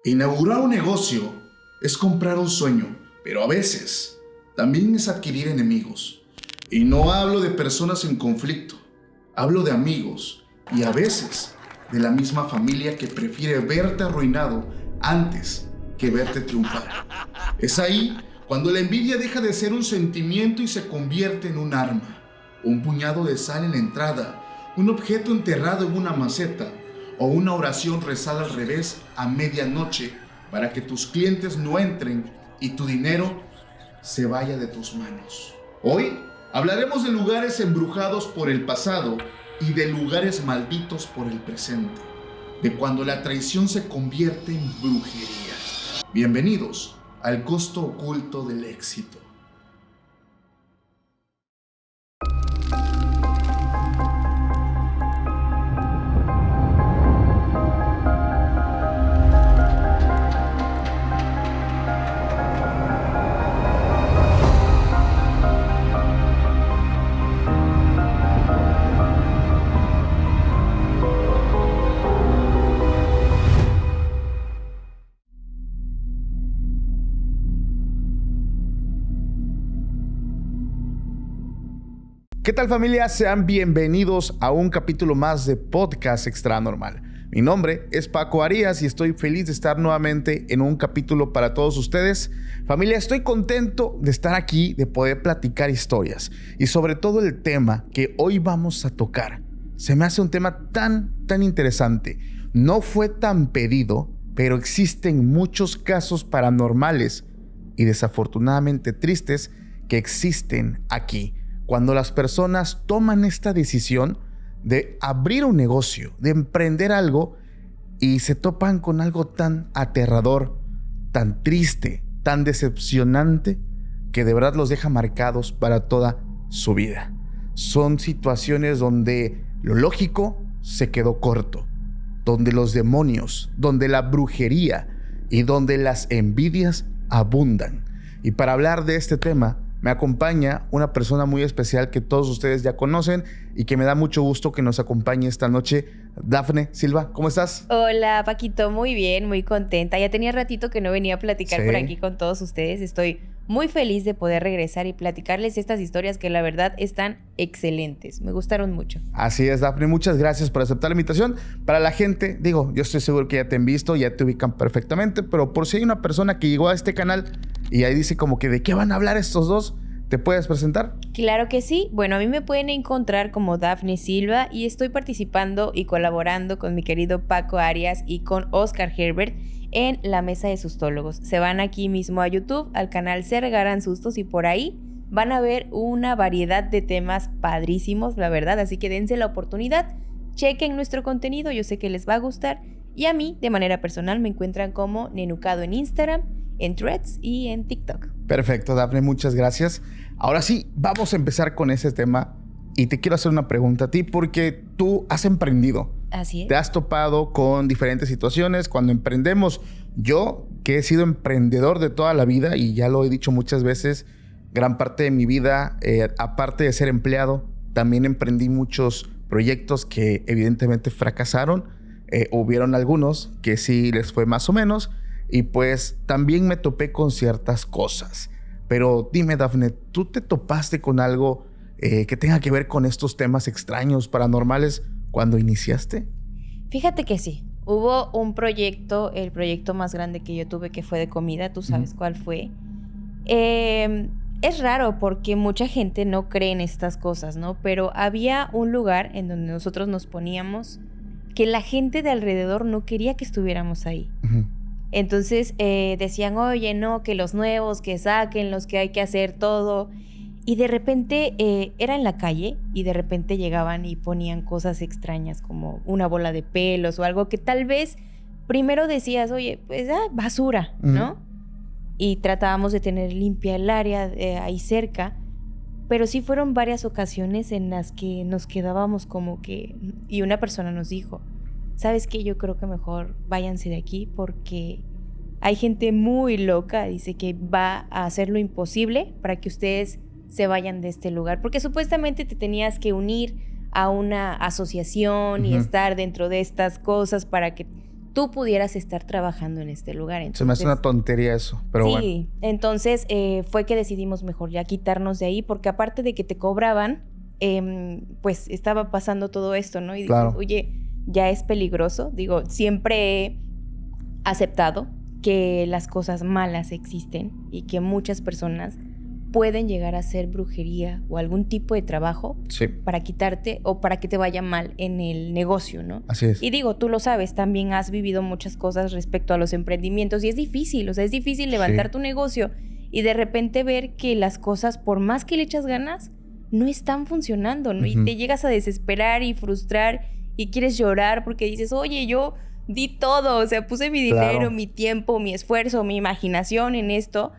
Inaugurar un negocio es comprar un sueño, pero a veces también es adquirir enemigos. Y no hablo de personas en conflicto, hablo de amigos y a veces de la misma familia que prefiere verte arruinado antes que verte triunfar. Es ahí cuando la envidia deja de ser un sentimiento y se convierte en un arma, un puñado de sal en la entrada, un objeto enterrado en una maceta o una oración rezada al revés a medianoche para que tus clientes no entren y tu dinero se vaya de tus manos. Hoy hablaremos de lugares embrujados por el pasado y de lugares malditos por el presente, de cuando la traición se convierte en brujería. Bienvenidos al costo oculto del éxito. ¿Qué tal, familia? Sean bienvenidos a un capítulo más de Podcast Extra Normal. Mi nombre es Paco Arias y estoy feliz de estar nuevamente en un capítulo para todos ustedes. Familia, estoy contento de estar aquí, de poder platicar historias y sobre todo el tema que hoy vamos a tocar. Se me hace un tema tan interesante. No fue tan pedido, pero existen muchos casos paranormales y desafortunadamente tristes que existen aquí. Cuando las personas toman esta decisión de abrir un negocio, de emprender algo y se topan con algo tan aterrador, tan triste, tan decepcionante, que de verdad los deja marcados para toda su vida. Son situaciones donde lo lógico se quedó corto, donde los demonios, donde la brujería y donde las envidias abundan. Y para hablar de este tema, me acompaña una persona muy especial que todos ustedes ya conocen y que me da mucho gusto que nos acompañe esta noche. Dafne Silva, ¿cómo estás? Hola, Paquito, muy bien, muy contenta. Ya tenía ratito que no venía a platicar por aquí con todos ustedes. Estoy muy feliz de poder regresar y platicarles estas historias que la verdad están excelentes. Me gustaron mucho. Así es, Dafne, muchas gracias por aceptar la invitación. Para la gente, yo estoy seguro que ya te han visto, ya te ubican perfectamente, pero por si hay una persona que llegó a este canal y ahí dice como que ¿de qué van a hablar estos dos? ¿Te puedes presentar? Claro que sí. Bueno, a mí me pueden encontrar como Dafne Silva y estoy participando y colaborando con mi querido Paco Arias y con Oscar Herbert en La Mesa de Sustólogos. Se van aquí mismo a YouTube, al canal Se Regalan Sustos y por ahí van a ver una variedad de temas padrísimos, la verdad. Así que dense la oportunidad, chequen nuestro contenido, yo sé que les va a gustar. Y a mí, de manera personal, me encuentran como Nenucado en Instagram, en Threads y en TikTok. Perfecto, Dafne, muchas gracias. Ahora sí, vamos a empezar con ese tema y te quiero hacer una pregunta a ti porque tú has emprendido. Así es. Te has topado con diferentes situaciones. Cuando emprendemos, yo que he sido emprendedor de toda la vida y ya lo he dicho muchas veces, gran parte de mi vida, aparte de ser empleado, también emprendí muchos proyectos que evidentemente fracasaron. Hubieron algunos que sí les fue más o menos. Y pues también me topé con ciertas cosas. Pero dime, Dafne, ¿tú te topaste con algo que tenga que ver con estos temas extraños, paranormales, cuando iniciaste? Fíjate que sí. Hubo un proyecto, el proyecto más grande que yo tuve, que fue de comida. Tú sabes cuál fue. Es raro porque mucha gente no cree en estas cosas, ¿no? Pero había un lugar en donde nosotros nos poníamos que la gente de alrededor no quería que estuviéramos ahí. Entonces decían, oye, no, que los nuevos, que saquen los que hay que hacer todo. Y de repente era en la calle y de repente llegaban y ponían cosas extrañas como una bola de pelos o algo que tal vez primero decías, oye, pues basura, ¿no? Y tratábamos de tener limpia el área ahí cerca. Pero sí fueron varias ocasiones en las que nos quedábamos como que... Y una persona nos dijo, ¿sabes qué? Yo creo que mejor váyanse de aquí porque hay gente muy loca, dice que va a hacer lo imposible para que ustedes se vayan de este lugar. Porque supuestamente te tenías que unir a una asociación y estar dentro de estas cosas para que tú pudieras estar trabajando en este lugar. Entonces, se me hace una tontería eso, pero bueno. Sí, entonces fue que decidimos mejor ya quitarnos de ahí, porque aparte de que te cobraban, pues estaba pasando todo esto, ¿no? Y Claro. dices, oye, ya es peligroso. Digo, siempre he aceptado que las cosas malas existen y que muchas personas pueden llegar a hacer brujería o algún tipo de trabajo Sí, para quitarte o para que te vaya mal en el negocio, ¿no? así es. Y digo, tú lo sabes, también has vivido muchas cosas respecto a los emprendimientos y es difícil, o sea, es difícil levantar tu negocio y de repente ver que las cosas, por más que le echas ganas, no están funcionando, ¿no? Y te llegas a desesperar y frustrar y quieres llorar porque dices, oye, yo di todo, o sea, puse mi dinero, Claro. mi tiempo, mi esfuerzo, mi imaginación en esto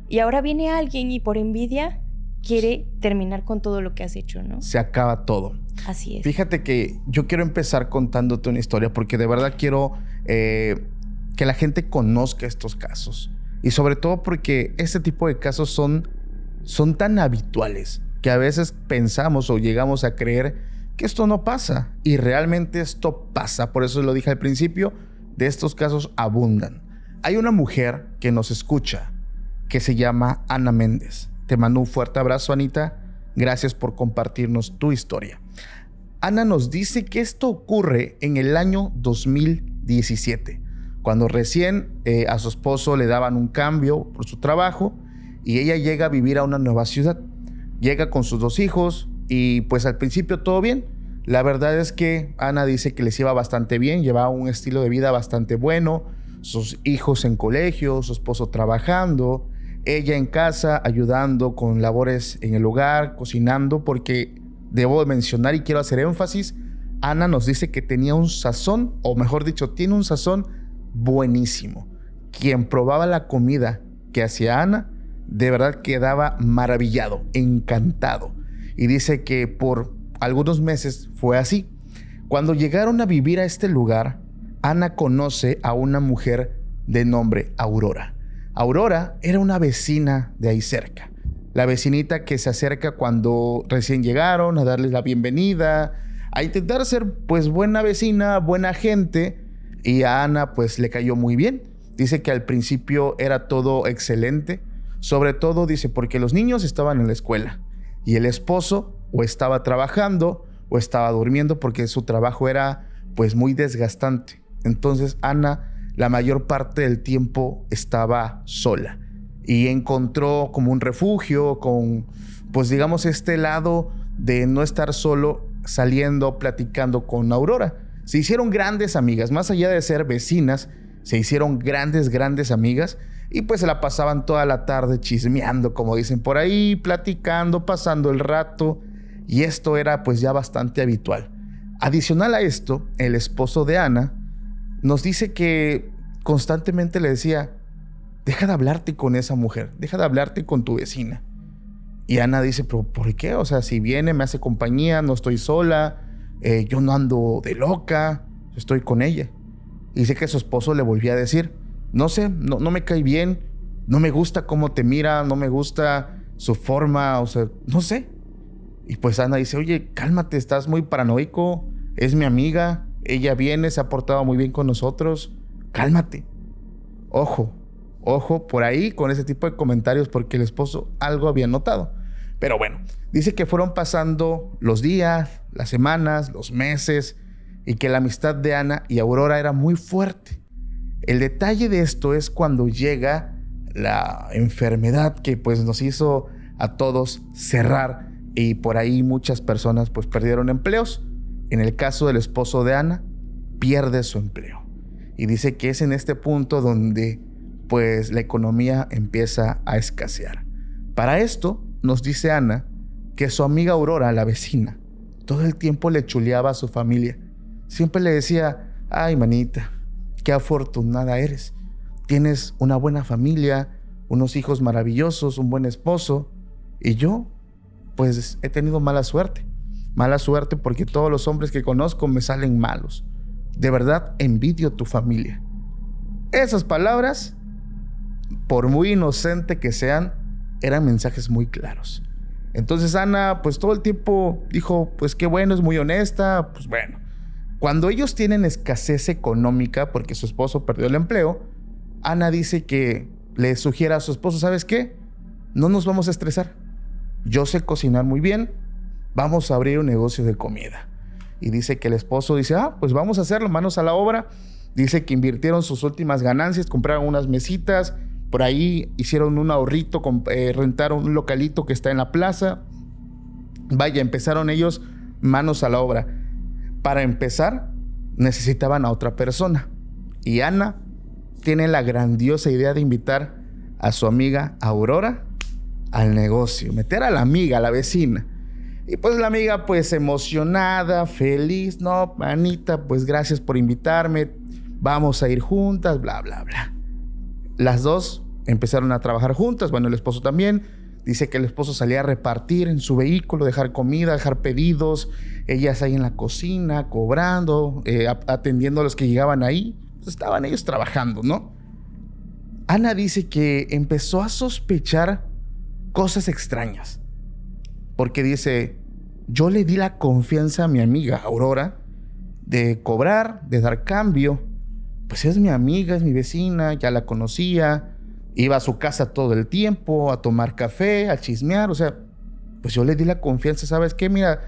y ahora viene alguien y por envidia quiere terminar con todo lo que has hecho, ¿no? Se acaba todo. Así es. Fíjate que yo quiero empezar contándote una historia porque de verdad quiero que la gente conozca estos casos. Y sobre todo porque este tipo de casos son tan habituales que a veces pensamos o llegamos a creer que esto no pasa. Y realmente esto pasa. Por eso lo dije al principio, de estos casos abundan. Hay una mujer que nos escucha que se llama Ana Méndez. Te mando un fuerte abrazo, Anita. Gracias por compartirnos tu historia. Ana nos dice que esto ocurre en el año 2017, cuando recién a su esposo le daban un cambio por su trabajo y ella llega a vivir a una nueva ciudad. Llega con sus 2 hijos y pues al principio todo bien. La verdad es que Ana dice que les iba bastante bien, llevaba un estilo de vida bastante bueno, sus hijos en colegio, su esposo trabajando, ella en casa ayudando con labores en el hogar, cocinando, porque debo mencionar y quiero hacer énfasis, Ana nos dice que tenía un sazón, o mejor dicho, tiene un sazón buenísimo. Quien probaba la comida que hacía Ana, de verdad quedaba maravillado, encantado. Y dice que por algunos meses fue así. Cuando llegaron a vivir a este lugar, Ana conoce a una mujer de nombre Aurora. Aurora era una vecina de ahí cerca. La vecinita que se acerca cuando recién llegaron a darles la bienvenida, a intentar ser pues buena vecina, buena gente, y a Ana pues le cayó muy bien. Dice que al principio era todo excelente, sobre todo dice porque los niños estaban en la escuela y el esposo o estaba trabajando o estaba durmiendo porque su trabajo era pues muy desgastante. Entonces Ana la mayor parte del tiempo estaba sola y encontró como un refugio con, pues digamos, este lado de no estar solo, saliendo, platicando con Aurora. Se hicieron grandes amigas, más allá de ser vecinas, se hicieron grandes amigas y pues se la pasaban toda la tarde chismeando, como dicen por ahí, platicando, pasando el rato, y esto era pues ya bastante habitual. Adicional a esto, el esposo de Ana nos dice que constantemente le decía, deja de hablarte con esa mujer, deja de hablarte con tu vecina. Y Ana dice, pero ¿por qué? O sea, si viene, me hace compañía, no estoy sola, yo no ando de loca, estoy con ella. Y dice que su esposo le volvía a decir, no sé, no me cae bien, no me gusta cómo te mira, no me gusta su forma, o sea, no sé. Y pues Ana dice, oye, cálmate, estás muy paranoico, es mi amiga, ella viene, se ha portado muy bien con nosotros, cálmate. Ojo por ahí con ese tipo de comentarios porque el esposo algo había notado. Pero bueno, dice que fueron pasando los días, las semanas, los meses y que la amistad de Ana y Aurora era muy fuerte. El detalle de esto es cuando llega la enfermedad que pues nos hizo a todos cerrar y por ahí muchas personas pues perdieron empleos. En el caso del esposo de Ana, pierde su empleo. Y dice que es en este punto donde pues la economía empieza a escasear. Para esto nos dice Ana que su amiga Aurora, la vecina, todo el tiempo le chuleaba a su familia. Siempre le decía, ay manita, qué afortunada eres. Tienes una buena familia, unos hijos maravillosos, un buen esposo. Y yo, pues he tenido mala suerte. Mala suerte porque todos los hombres que conozco me salen malos. De verdad envidio tu familia. Esas palabras, por muy inocente que sean, eran mensajes muy claros. Entonces Ana, pues todo el tiempo dijo, pues qué bueno, es muy honesta, pues bueno. Cuando ellos tienen escasez económica porque su esposo perdió el empleo, Ana dice que le sugiere a su esposo, ¿sabes qué? No nos vamos a estresar. Yo sé cocinar muy bien, vamos a abrir un negocio de comida. Y dice que el esposo dice, pues vamos a hacerlo, manos a la obra. Dice que invirtieron sus últimas ganancias, compraron unas mesitas, por ahí hicieron un ahorrito, rentaron un localito que está en la plaza. Vaya, empezaron ellos manos a la obra. Para empezar, necesitaban a otra persona. Y Ana tiene la grandiosa idea de invitar a su amiga Aurora al negocio. Meter a la amiga, a la vecina. Y pues la amiga pues emocionada, feliz. No, Anita, pues gracias por invitarme. Vamos a ir juntas, bla, bla, bla. Las dos empezaron a trabajar juntas. Bueno, el esposo también. Dice que el esposo salía a repartir en su vehículo, dejar comida, dejar pedidos. Ellas ahí en la cocina, cobrando, atendiendo a los que llegaban ahí. Pues estaban ellos trabajando, ¿no? Ana dice que empezó a sospechar cosas extrañas. Porque dice, yo le di la confianza a mi amiga Aurora de cobrar, de dar cambio. Pues es mi amiga, es mi vecina, ya la conocía. Iba a su casa todo el tiempo, a tomar café, a chismear. O sea, pues yo le di la confianza. ¿Sabes qué? Mira,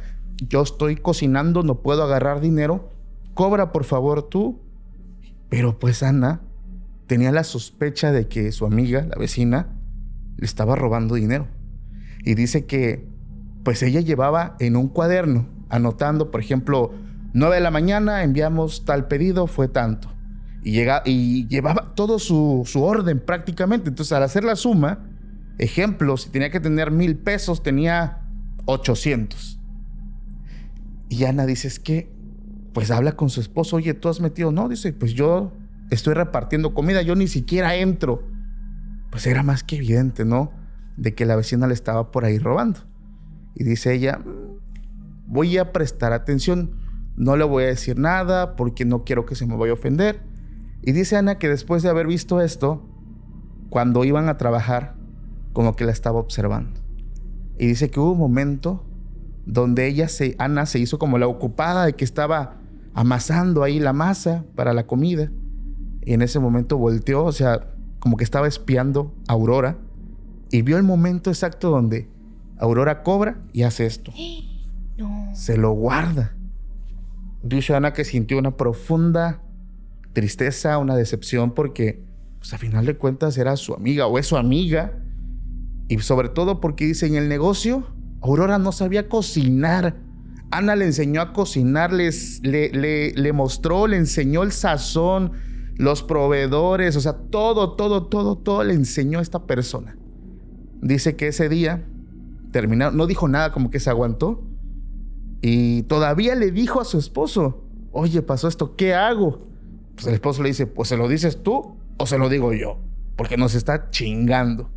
yo estoy cocinando, no puedo agarrar dinero. Cobra, por favor, tú. Pero pues Ana tenía la sospecha de que su amiga, la vecina, le estaba robando dinero. Y dice que pues ella llevaba en un cuaderno, anotando, por ejemplo, 9 de la mañana, enviamos tal pedido, fue tanto. Y llevaba todo su orden prácticamente. Entonces, al hacer la suma, ejemplo, si tenía que tener 1,000 pesos, tenía 800. Y Ana dice, es que, pues habla con su esposo, oye, ¿tú has metido? No, dice, pues yo estoy repartiendo comida, yo ni siquiera entro. Pues era más que evidente, ¿no? De que la vecina le estaba por ahí robando. Y dice ella, voy a prestar atención, no le voy a decir nada porque no quiero que se me vaya a ofender. Y dice Ana que después de haber visto esto, cuando iban a trabajar, como que la estaba observando. Y dice que hubo un momento donde Ana se hizo como la ocupada de que estaba amasando ahí la masa para la comida. Y en ese momento volteó, o sea, como que estaba espiando a Aurora. Y vio el momento exacto donde Aurora cobra y hace esto. No. Se lo guarda. Dice Ana que sintió una profunda tristeza, una decepción, porque pues a final de cuentas era su amiga o es su amiga. Y sobre todo porque dice, en el negocio Aurora no sabía cocinar. Ana le enseñó a cocinar, le mostró, le enseñó el sazón, los proveedores, o sea, todo le enseñó a esta persona. Dice que ese día terminaron, no dijo nada, como que se aguantó. Y todavía le dijo a su esposo, oye, pasó esto, ¿qué hago? Pues el esposo le dice, pues ¿se lo dices tú o se lo digo yo? Porque nos está chingando.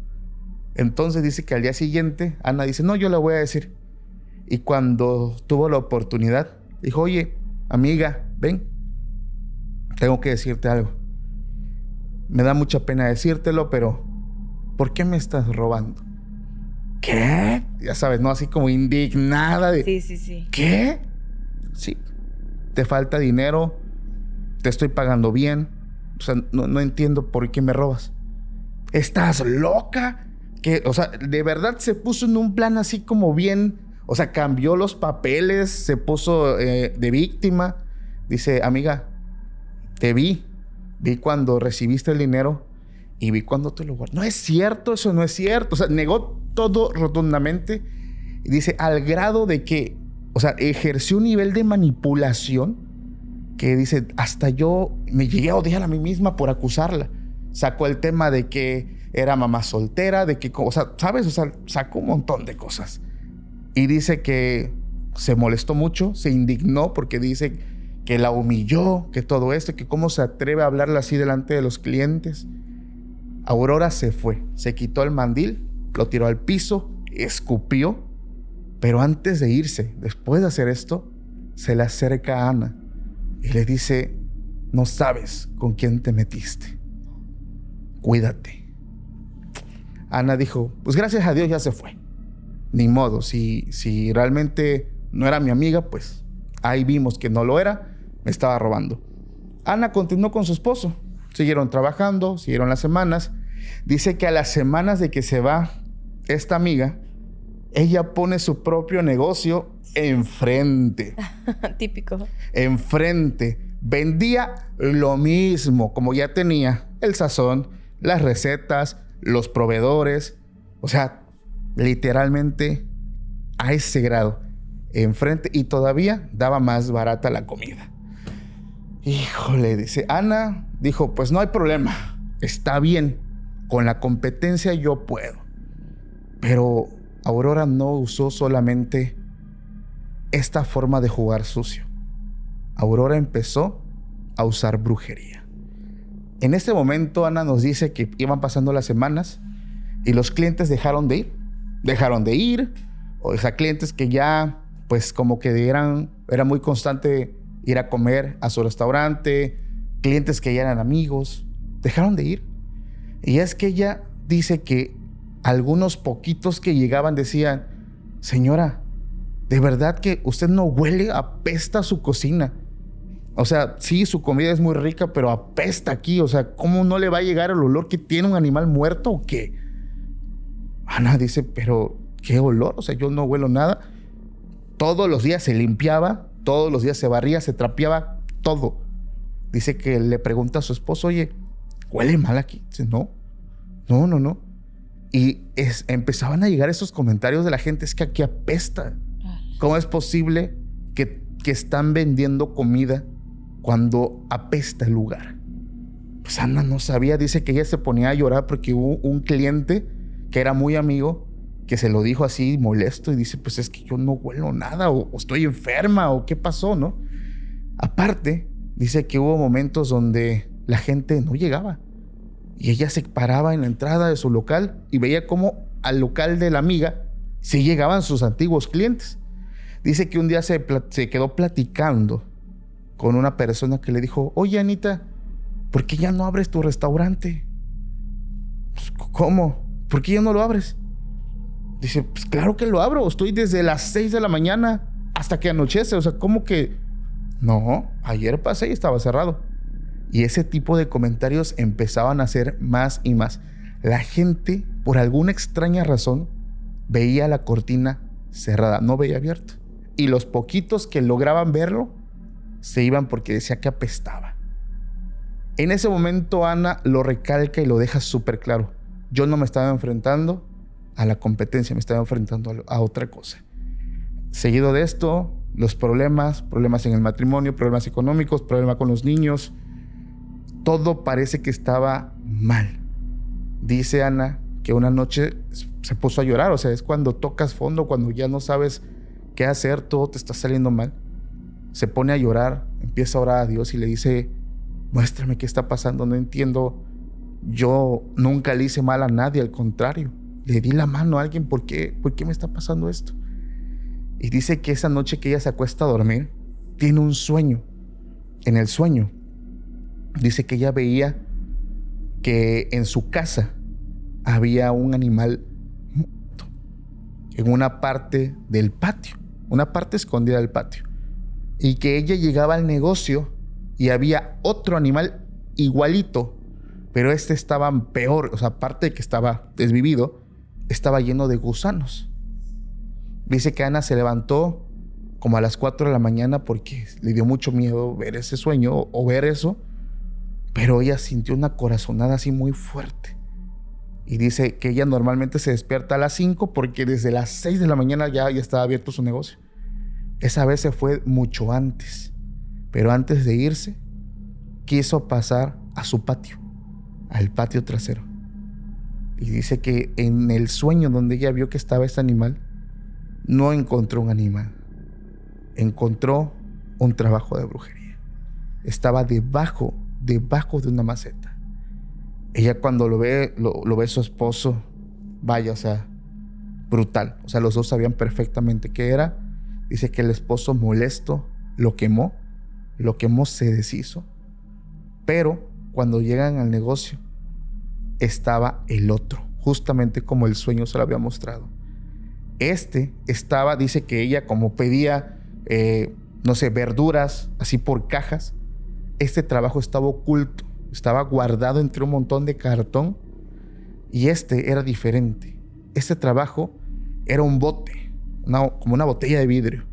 Entonces dice que al día siguiente, Ana dice, no, yo le voy a decir. Y cuando tuvo la oportunidad, dijo, oye, amiga, ven, tengo que decirte algo. Me da mucha pena decírtelo, pero ¿por qué me estás robando? ¿Qué? Ya sabes, ¿no? Así como indignada de... Sí. ¿Qué? Sí. Te falta dinero, te estoy pagando bien. O sea, no entiendo por qué me robas. ¿Estás loca? Que, o sea, de verdad se puso en un plan así como bien... O sea, cambió los papeles, se puso de víctima. Dice, amiga, te vi cuando recibiste el dinero y vi cuando te lo guardé. No es cierto, eso no es cierto. O sea, negó todo rotundamente. Y dice, al grado de que, o sea, ejerció un nivel de manipulación que dice, hasta yo me llegué a odiar a mí misma por acusarla. Sacó el tema de que era mamá soltera, de que, o sea, ¿sabes? O sea, sacó un montón de cosas. Y dice que se molestó mucho, se indignó porque dice que la humilló, que todo esto, que cómo se atreve a hablarle así delante de los clientes. Aurora se fue, se quitó el mandil, lo tiró al piso, escupió, pero antes de irse, después de hacer esto, se le acerca a Ana y le dice, no sabes con quién te metiste, cuídate. Ana dijo, pues gracias a Dios ya se fue. Ni modo, si realmente no era mi amiga, pues ahí vimos que no lo era. me estaba robando. Ana continuó con su esposo. Siguieron trabajando, siguieron las semanas. Dice que a las semanas de que se va esta amiga, ella pone su propio negocio enfrente. Típico. Enfrente. Vendía lo mismo, como ya tenía el sazón, las recetas, los proveedores. O sea, literalmente a ese grado. Enfrente, y todavía daba más barata la comida. Híjole, dice Ana, dijo, pues no hay problema, está bien, con la competencia yo puedo. Pero Aurora no usó solamente esta forma de jugar sucio. Aurora empezó a usar brujería. En este momento Ana nos dice que iban pasando las semanas y los clientes dejaron de ir. O sea, clientes que ya pues como que era muy constante ir a comer a su restaurante, clientes que ya eran amigos, dejaron de ir. Y es que ella dice que algunos poquitos que llegaban decían, señora, ¿de verdad que usted no huele? Apesta su cocina. O sea, sí, su comida es muy rica, pero apesta aquí. O sea, ¿cómo no le va a llegar el olor que tiene un animal muerto o qué? Ana dice, pero ¿qué olor? O sea, yo no huelo nada. Todos los días se limpiaba, todos los días se barría, se trapeaba, todo. Dice que le pregunta a su esposo, oye, ¿huele mal aquí? Dice, no. Y empezaban a llegar esos comentarios de la gente, es que aquí apesta. ¿Cómo es posible que están vendiendo comida cuando apesta el lugar? Pues Ana no sabía, dice que ella se ponía a llorar porque hubo un cliente que era muy amigo que se lo dijo así molesto y dice, pues es que yo no huelo nada o estoy enferma o qué pasó, ¿no? Aparte, dice que hubo momentos donde la gente no llegaba y ella se paraba en la entrada de su local y veía cómo al local de la amiga sí llegaban sus antiguos clientes. Dice que un día se quedó platicando con una persona que le dijo, oye Anita, ¿por qué ya no abres tu restaurante? Pues, ¿cómo? ¿Por qué ya no lo abres? Dice, pues claro que lo abro, estoy desde las 6 de la mañana hasta que anochece. O sea, ¿cómo que? No, ayer pasé y estaba cerrado. Y ese tipo de comentarios empezaban a hacer más y más. La gente, por alguna extraña razón, veía la cortina cerrada, no veía abierta. Y los poquitos que lograban verlo, se iban porque decía que apestaba. En ese momento Ana lo recalca y lo deja súper claro. Yo no me estaba enfrentando a la competencia, me estaba enfrentando a otra cosa. Seguido de esto, los problemas en el matrimonio, problemas económicos, problemas con los niños, todo parece que estaba mal. Dice Ana que una noche se puso a llorar, o sea, es cuando tocas fondo, cuando ya no sabes qué hacer, todo te está saliendo mal. Se pone a llorar, empieza a orar a Dios y le dice, muéstrame qué está pasando, no entiendo, yo nunca le hice mal a nadie, al contrario. Le di la mano a alguien, ¿por qué me está pasando esto? Y dice que esa noche que ella se acuesta a dormir, tiene un sueño. En el sueño, dice que ella veía que en su casa había un animal muerto en una parte del patio, una parte escondida del patio. Y que ella llegaba al negocio y había otro animal igualito, pero este estaba peor, o sea, aparte de que estaba desvivido, estaba lleno de gusanos. Dice que Ana se levantó como a las 4 de la mañana porque le dio mucho miedo ver ese sueño o ver eso, pero ella sintió una corazonada así muy fuerte. Y dice que ella normalmente se despierta a las 5 porque desde las 6 de la mañana ya estaba abierto su negocio. Esa vez se fue mucho antes, pero antes de irse, quiso pasar a su patio, al patio trasero. Y dice que en el sueño donde ella vio que estaba ese animal, no encontró un animal. Encontró un trabajo de brujería. Estaba debajo de una maceta. Ella cuando lo ve su esposo, vaya, o sea, brutal. O sea, los dos sabían perfectamente qué era. Dice que el esposo molesto lo quemó, se deshizo. Pero cuando llegan al negocio, estaba el otro, justamente como el sueño se lo había mostrado. Este estaba, dice que ella como pedía no sé, verduras, así por cajas. Este trabajo estaba oculto, estaba guardado entre un montón de cartón y este era diferente. Este trabajo era un bote, como una botella de vidrio.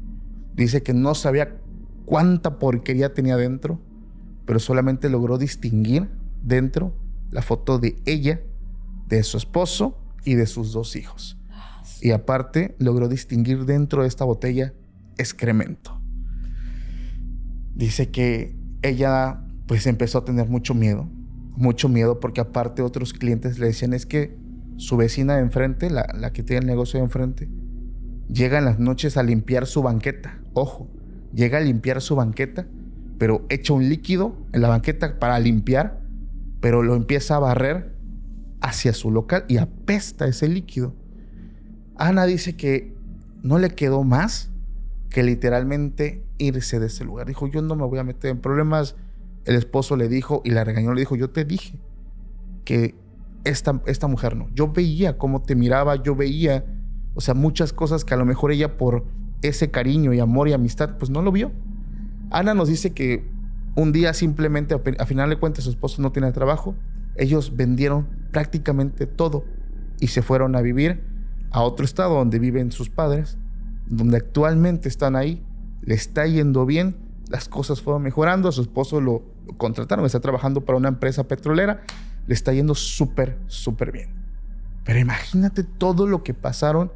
Dice que no sabía cuánta porquería tenía dentro, pero solamente logró distinguir dentro la foto de ella, de su esposo y de sus 2 hijos. Y aparte logró distinguir dentro de esta botella excremento. Dice que ella pues empezó a tener mucho miedo porque aparte otros clientes le decían es que su vecina de enfrente, la que tiene el negocio de enfrente, llega en las noches a limpiar su banqueta. Ojo, llega a limpiar su banqueta, pero echa un líquido en la banqueta para limpiar, pero lo empieza a barrer hacia su local y apesta ese líquido. Ana dice que no le quedó más que literalmente irse de ese lugar. Dijo, yo no me voy a meter en problemas. El esposo le dijo y la regañó, le dijo, yo te dije que esta mujer no. Yo veía cómo te miraba, yo veía, o sea, muchas cosas que a lo mejor ella por ese cariño y amor y amistad, pues no lo vio. Ana nos dice que un día simplemente, a final de cuentas, su esposo no tiene trabajo. Ellos vendieron prácticamente todo y se fueron a vivir a otro estado donde viven sus padres, donde actualmente están ahí. Le está yendo bien, las cosas fueron mejorando. A su esposo lo contrataron, está trabajando para una empresa petrolera, le está yendo súper, súper bien. Pero imagínate todo lo que pasaron,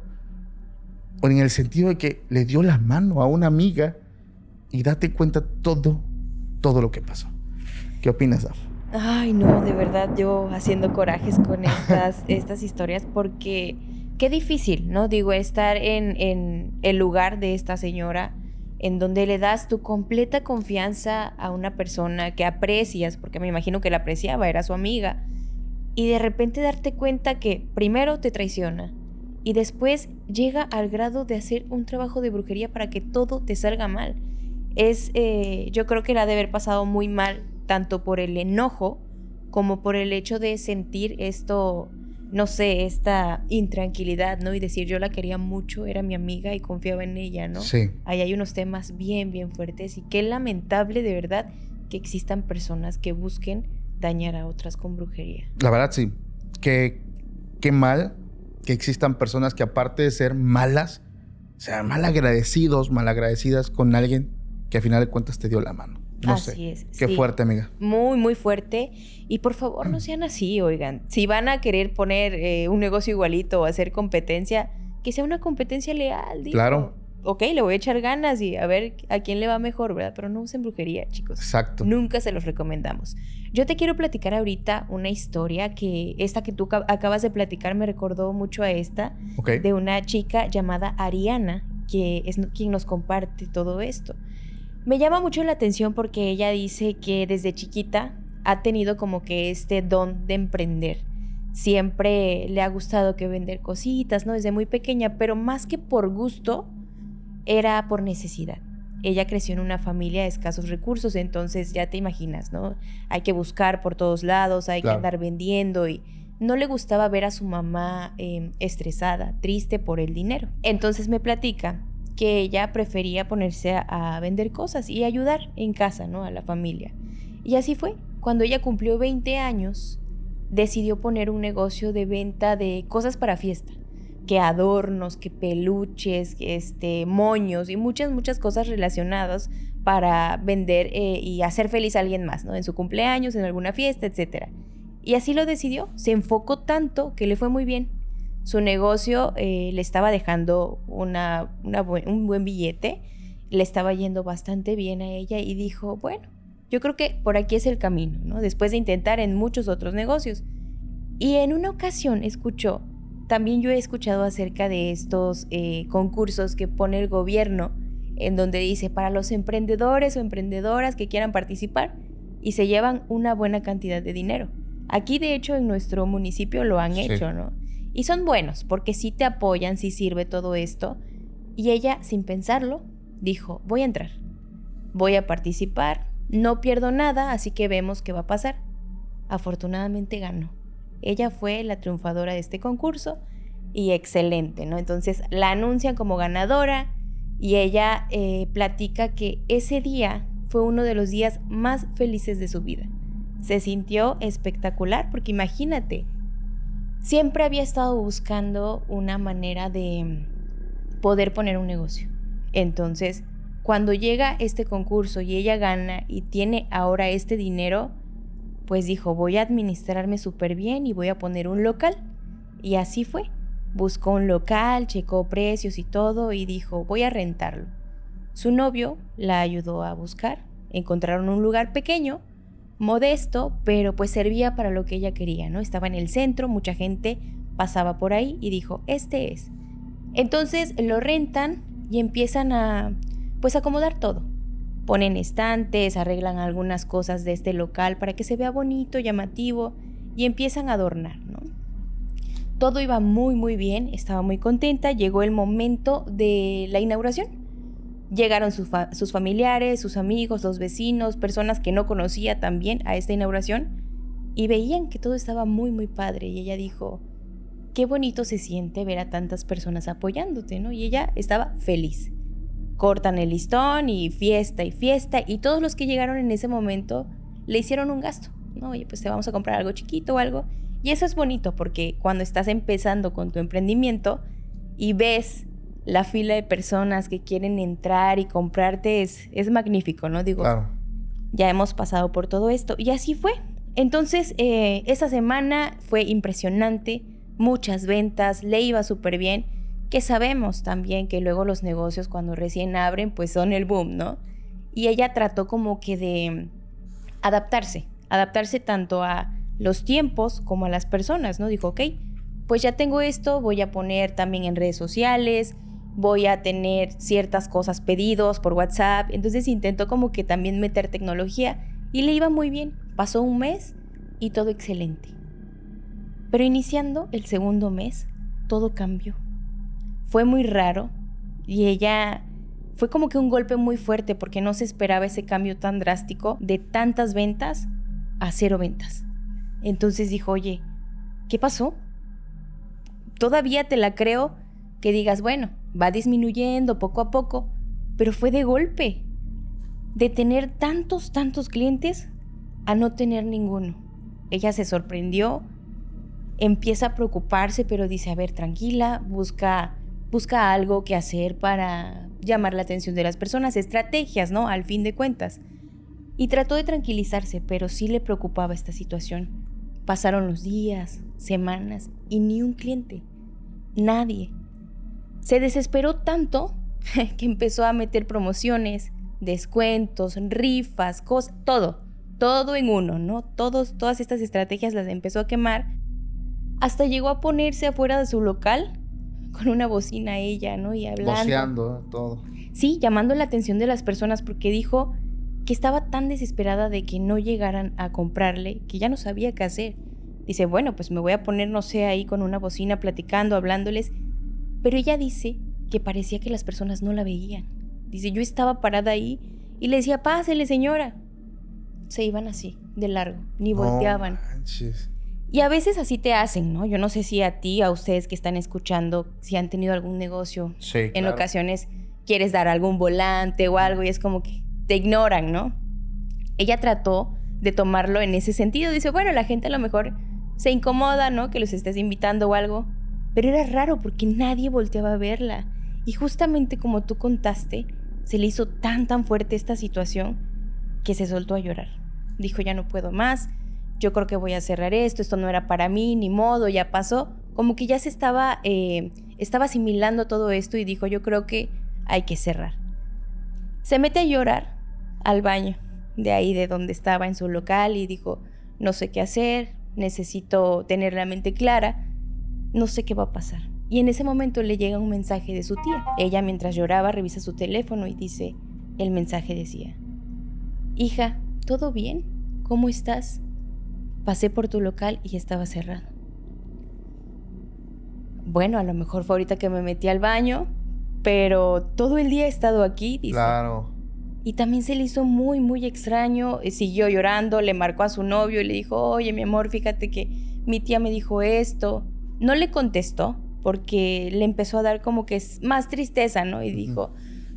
en el sentido de que le dio la mano a una amiga y date cuenta todo lo que pasó. ¿Qué opinas, Daf? Ay, no, de verdad, yo haciendo corajes con estas historias, porque qué difícil, ¿no? Digo, estar en el lugar de esta señora, en donde le das tu completa confianza a una persona que aprecias, porque me imagino que la apreciaba, era su amiga, y de repente darte cuenta que primero te traiciona y después llega al grado de hacer un trabajo de brujería para que todo te salga mal. Yo creo que la ha de haber pasado muy mal, tanto por el enojo como por el hecho de sentir esto, no sé, esta intranquilidad, ¿no? Y decir, yo la quería mucho, era mi amiga y confiaba en ella, ¿no? Sí. Ahí hay unos temas bien, bien fuertes y qué lamentable de verdad que existan personas que busquen dañar a otras con brujería. La verdad, sí. Qué mal que existan personas que aparte de ser malas, sean malagradecidas con alguien que al final de cuentas te dio la mano. No Así sé. es. Qué sí. fuerte, amiga. Muy, muy fuerte. Y por favor, no sean así, oigan. Si van a querer poner un negocio igualito o hacer competencia, que sea una competencia leal, digo. Claro. Ok, le voy a echar ganas y a ver a quién le va mejor, ¿verdad? Pero no usen brujería, chicos. Exacto. Nunca se los recomendamos. Yo te quiero platicar ahorita una historia que esta que tú acabas de platicar me recordó mucho a esta, Okay. de una chica llamada Ariana, que es quien nos comparte todo esto. Me llama mucho la atención porque ella dice que desde chiquita ha tenido como que este don de emprender. Siempre le ha gustado que vender cositas, ¿no? Desde muy pequeña, pero más que por gusto, era por necesidad. Ella creció en una familia de escasos recursos, entonces ya te imaginas, ¿no? Hay que buscar por todos lados, hay Claro. que andar vendiendo y no le gustaba ver a su mamá estresada, triste por el dinero. Entonces me platica que ella prefería ponerse a vender cosas y ayudar en casa, ¿no? A la familia. Y así fue. Cuando ella cumplió 20 años, decidió poner un negocio de venta de cosas para fiesta. Que adornos, que peluches, moños y muchas cosas relacionadas para vender y hacer feliz a alguien más, ¿no? En su cumpleaños, en alguna fiesta, etc. Y así lo decidió. Se enfocó tanto que le fue muy bien. Su negocio le estaba dejando un buen billete, le estaba yendo bastante bien a ella y dijo, bueno, yo creo que por aquí es el camino, ¿no? Después de intentar en muchos otros negocios. Y en una ocasión escuchó, también yo he escuchado acerca de estos concursos que pone el gobierno, en donde dice para los emprendedores o emprendedoras que quieran participar y se llevan una buena cantidad de dinero. Aquí de hecho en nuestro municipio lo han hecho, ¿no? Y son buenos porque sí te apoyan, sí sirve todo esto. Y ella, sin pensarlo, dijo, voy a entrar, voy a participar, no pierdo nada, así que vemos qué va a pasar. Afortunadamente ganó. Ella fue la triunfadora de este concurso y excelente, ¿no? Entonces la anuncian como ganadora Y ella platica que ese día fue uno de los días más felices de su vida. Se sintió espectacular porque imagínate, siempre había estado buscando una manera de poder poner un negocio. Entonces, cuando llega este concurso y ella gana y tiene ahora este dinero, pues dijo, voy a administrarme súper bien y voy a poner un local. Y así fue. Buscó un local, checó precios y todo y dijo, voy a rentarlo. Su novio la ayudó a buscar. Encontraron un lugar pequeño, modesto, pero pues servía para lo que ella quería, ¿no? Estaba en el centro, mucha gente pasaba por ahí y dijo, este es. Entonces lo rentan y empiezan a pues acomodar todo. Ponen estantes, arreglan algunas cosas de este local para que se vea bonito, llamativo y empiezan a adornar, ¿no? Todo iba muy muy bien, estaba muy contenta. Llegó el momento de la inauguración. Llegaron sus familiares, sus amigos, los vecinos, personas que no conocía también a esta inauguración y veían que todo estaba muy muy padre y ella dijo, qué bonito se siente ver a tantas personas apoyándote, ¿no? Y ella estaba feliz. Cortan el listón y fiesta y todos los que llegaron en ese momento le hicieron un gasto, ¿no? Oye, pues te vamos a comprar algo chiquito o algo. Y eso es bonito porque cuando estás empezando con tu emprendimiento y ves la fila de personas que quieren entrar y comprarte, es magnífico, ¿no? Digo, claro, ya hemos pasado por todo esto y así fue. Entonces, esa semana fue impresionante, muchas ventas, le iba súper bien, que sabemos también que luego los negocios cuando recién abren, pues son el boom, ¿no? Y ella trató como que de adaptarse tanto a los tiempos como a las personas, ¿no? Dijo, ok, pues ya tengo esto, voy a poner también en redes sociales, voy a tener ciertas cosas pedidos por WhatsApp, entonces intentó como que también meter tecnología y le iba muy bien. Pasó un mes y todo excelente. Pero iniciando el segundo mes, todo cambió. Fue muy raro y ella fue como que un golpe muy fuerte porque no se esperaba ese cambio tan drástico de tantas ventas a 0 ventas. Entonces dijo, oye, ¿qué pasó? Todavía te la creo que digas, bueno, va disminuyendo poco a poco, pero fue de golpe. De tener tantos clientes a no tener ninguno. Ella se sorprendió, empieza a preocuparse, pero dice, a ver, tranquila, busca algo que hacer para llamar la atención de las personas, estrategias, ¿no? Al fin de cuentas. Y trató de tranquilizarse, pero sí le preocupaba esta situación. Pasaron los días, semanas y ni un cliente. Nadie. Se desesperó tanto que empezó a meter promociones, descuentos, rifas, cosas, todo en uno, ¿no? Todas estas estrategias las empezó a quemar. Hasta llegó a ponerse afuera de su local con una bocina ella, ¿no? Y hablando. Voceando, todo. Sí, llamando la atención de las personas porque dijo que estaba tan desesperada de que no llegaran a comprarle que ya no sabía qué hacer. Dice, bueno, pues me voy a poner, no sé, ahí con una bocina platicando, hablándoles. Pero ella dice que parecía que las personas no la veían. Dice, yo estaba parada ahí y le decía, pásele, señora. Se iban así, de largo, ni volteaban. Manches. Y a veces así te hacen, ¿no? Yo no sé si a ti, a ustedes que están escuchando, si han tenido algún negocio. Sí, en claro. ocasiones quieres dar algún volante o algo y es como que te ignoran, ¿no? Ella trató de tomarlo en ese sentido. Dice, bueno, la gente a lo mejor se incomoda, ¿no? Que los estés invitando o algo. Pero era raro porque nadie volteaba a verla. Y justamente como tú contaste, se le hizo tan fuerte esta situación que se soltó a llorar. Dijo, ya no puedo más, yo creo que voy a cerrar esto no era para mí, ni modo, ya pasó. Como que ya se estaba asimilando todo esto y dijo, yo creo que hay que cerrar. Se mete a llorar al baño de ahí de donde estaba en su local y dijo, no sé qué hacer, necesito tener la mente clara, no sé qué va a pasar. Y en ese momento le llega un mensaje de su tía. Ella mientras lloraba revisa su teléfono y dice, el mensaje decía, hija, ¿todo bien? ¿Cómo estás? Pasé por tu local y estaba cerrado. Bueno, a lo mejor fue ahorita que me metí al baño, pero todo el día he estado aquí, dice. Claro. Y también se le hizo muy extraño, siguió llorando, le marcó a su novio y le dijo, oye, mi amor, fíjate que mi tía me dijo esto. No le contestó porque le empezó a dar como que más tristeza, ¿no? Y dijo,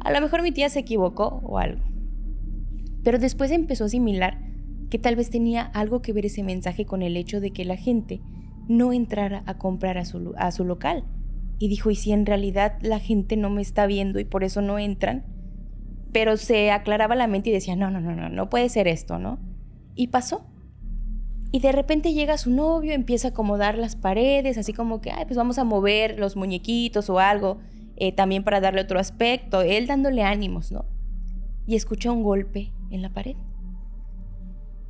A lo mejor mi tía se equivocó o algo. Pero después empezó a asimilar que tal vez tenía algo que ver ese mensaje con el hecho de que la gente no entrara a comprar a su local. Y dijo, ¿y si en realidad la gente no me está viendo y por eso no entran? Pero se aclaraba la mente y decía, no puede ser esto, ¿no? Y pasó. Y de repente llega su novio, empieza a acomodar las paredes, así como que, pues vamos a mover los muñequitos o algo, también para darle otro aspecto, él dándole ánimos, ¿no? Y escucha un golpe en la pared.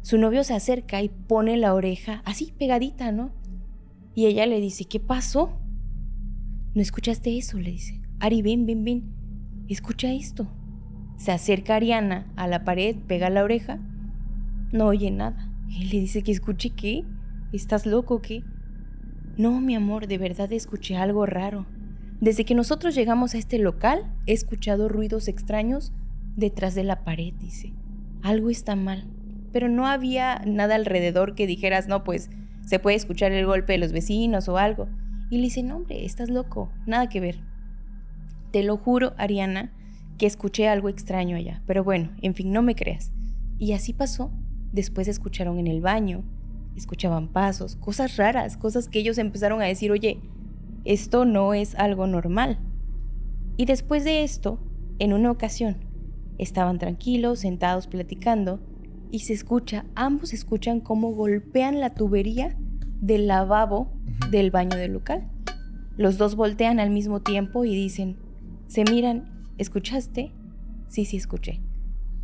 Su novio se acerca y pone la oreja así pegadita, ¿no? Y ella le dice, ¿qué pasó? ¿No escuchaste eso? Le dice. Ari, ven, escucha esto. Se acerca Ariana a la pared, pega la oreja, no oye nada. Él le dice que escuche qué. ¿Estás loco o qué? No, mi amor, de verdad escuché algo raro. Desde que nosotros llegamos a este local, he escuchado ruidos extraños detrás de la pared, dice. Algo está mal. Pero no había nada alrededor que dijeras, no, pues se puede escuchar el golpe de los vecinos o algo. Y le dice, no, hombre, estás loco, nada que ver. Te lo juro, Ariana, que escuché algo extraño allá. Pero bueno, en fin, no me creas. Y así pasó. Después escucharon en el baño, escuchaban pasos, cosas raras, cosas que ellos empezaron a decir, oye, esto no es algo normal. Y después de esto, en una ocasión, estaban tranquilos, sentados platicando, y ambos escuchan cómo golpean la tubería del lavabo del baño del local. Los dos voltean al mismo tiempo y dicen, se miran, ¿escuchaste? Sí, escuché.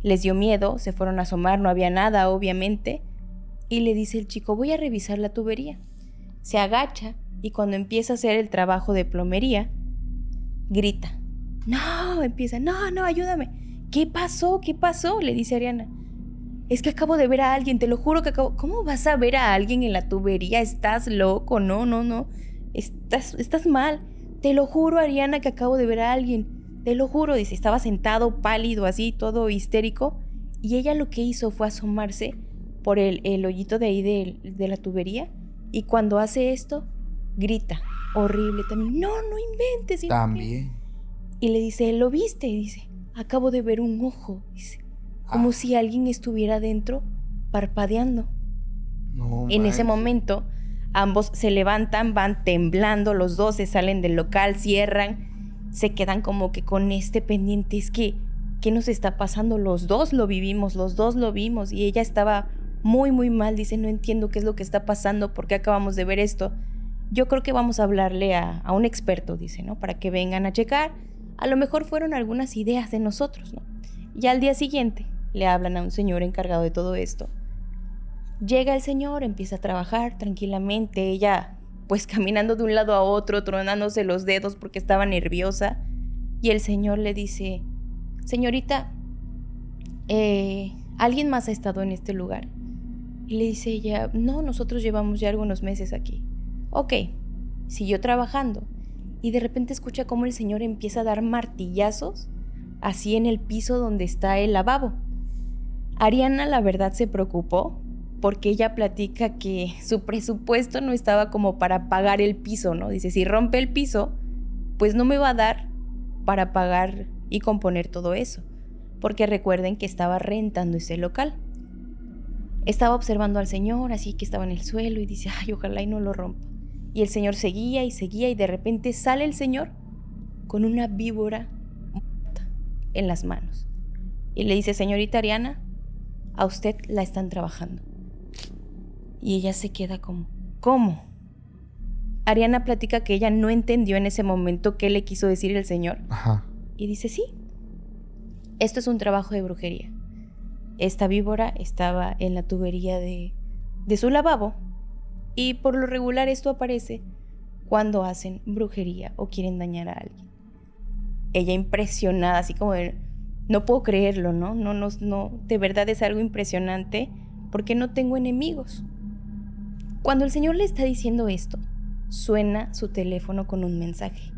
Les dio miedo, se fueron a asomar, no había nada, obviamente, y le dice el chico, voy a revisar la tubería. Se agacha y cuando empieza a hacer el trabajo de plomería, grita. Empieza, ayúdame. ¿Qué pasó? Le dice Ariana. Es que acabo de ver a alguien, te lo juro que acabo... ¿Cómo vas a ver a alguien en la tubería? ¿Estás loco? No. Estás mal. Te lo juro, Ariana, que acabo de ver a alguien. Te lo juro, dice, estaba sentado, pálido, así, todo histérico. Y ella lo que hizo fue asomarse por el hoyito de ahí de la tubería. Y cuando hace esto, grita, horrible también. No inventes. También. Y le dice, ¿lo viste? Y dice, acabo de ver un ojo, dice. Como si alguien estuviera dentro parpadeando. No, en ese momento, ambos se levantan, van temblando, los dos se salen del local, cierran, se quedan como que con este pendiente. Es que, ¿qué nos está pasando? Los dos lo vivimos, los dos lo vimos. Y ella estaba muy, muy mal. Dice, no entiendo qué es lo que está pasando, por qué acabamos de ver esto. Yo creo que vamos a hablarle a un experto, dice, ¿no? Para que vengan a checar. A lo mejor fueron algunas ideas de nosotros, ¿no? Y al día siguiente le hablan a un señor encargado de todo esto. Llega el señor, empieza a trabajar tranquilamente, ella pues caminando de un lado a otro, tronándose los dedos porque estaba nerviosa. Y el señor le dice, señorita, ¿alguien más ha estado en este lugar? Y le dice ella, no, nosotros llevamos ya algunos meses aquí. Ok, siguió trabajando y de repente escucha cómo el señor empieza a dar martillazos así en el piso donde está el lavabo. Ariana la verdad se preocupó porque ella platica que su presupuesto no estaba como para pagar el piso, ¿no? Dice, si rompe el piso, pues no me va a dar para pagar y componer todo eso, porque recuerden que estaba rentando ese local. Estaba observando al señor, así que estaba en el suelo y dice, ay, ojalá y no lo rompa. Y el señor seguía y de repente sale el señor con una víbora muerta en las manos. Y le dice, señorita Ariana, a usted la están trabajando. Y ella se queda como, ¿cómo? Ariana platica que ella no entendió en ese momento qué le quiso decir el señor. Ajá. Y dice, sí, esto es un trabajo de brujería. Esta víbora estaba en la tubería de su lavabo y por lo regular esto aparece cuando hacen brujería o quieren dañar a alguien. Ella impresionada, así como de, no puedo creerlo, ¿no? No, de verdad es algo impresionante porque no tengo enemigos. Cuando el señor le está diciendo esto, suena su teléfono con un mensaje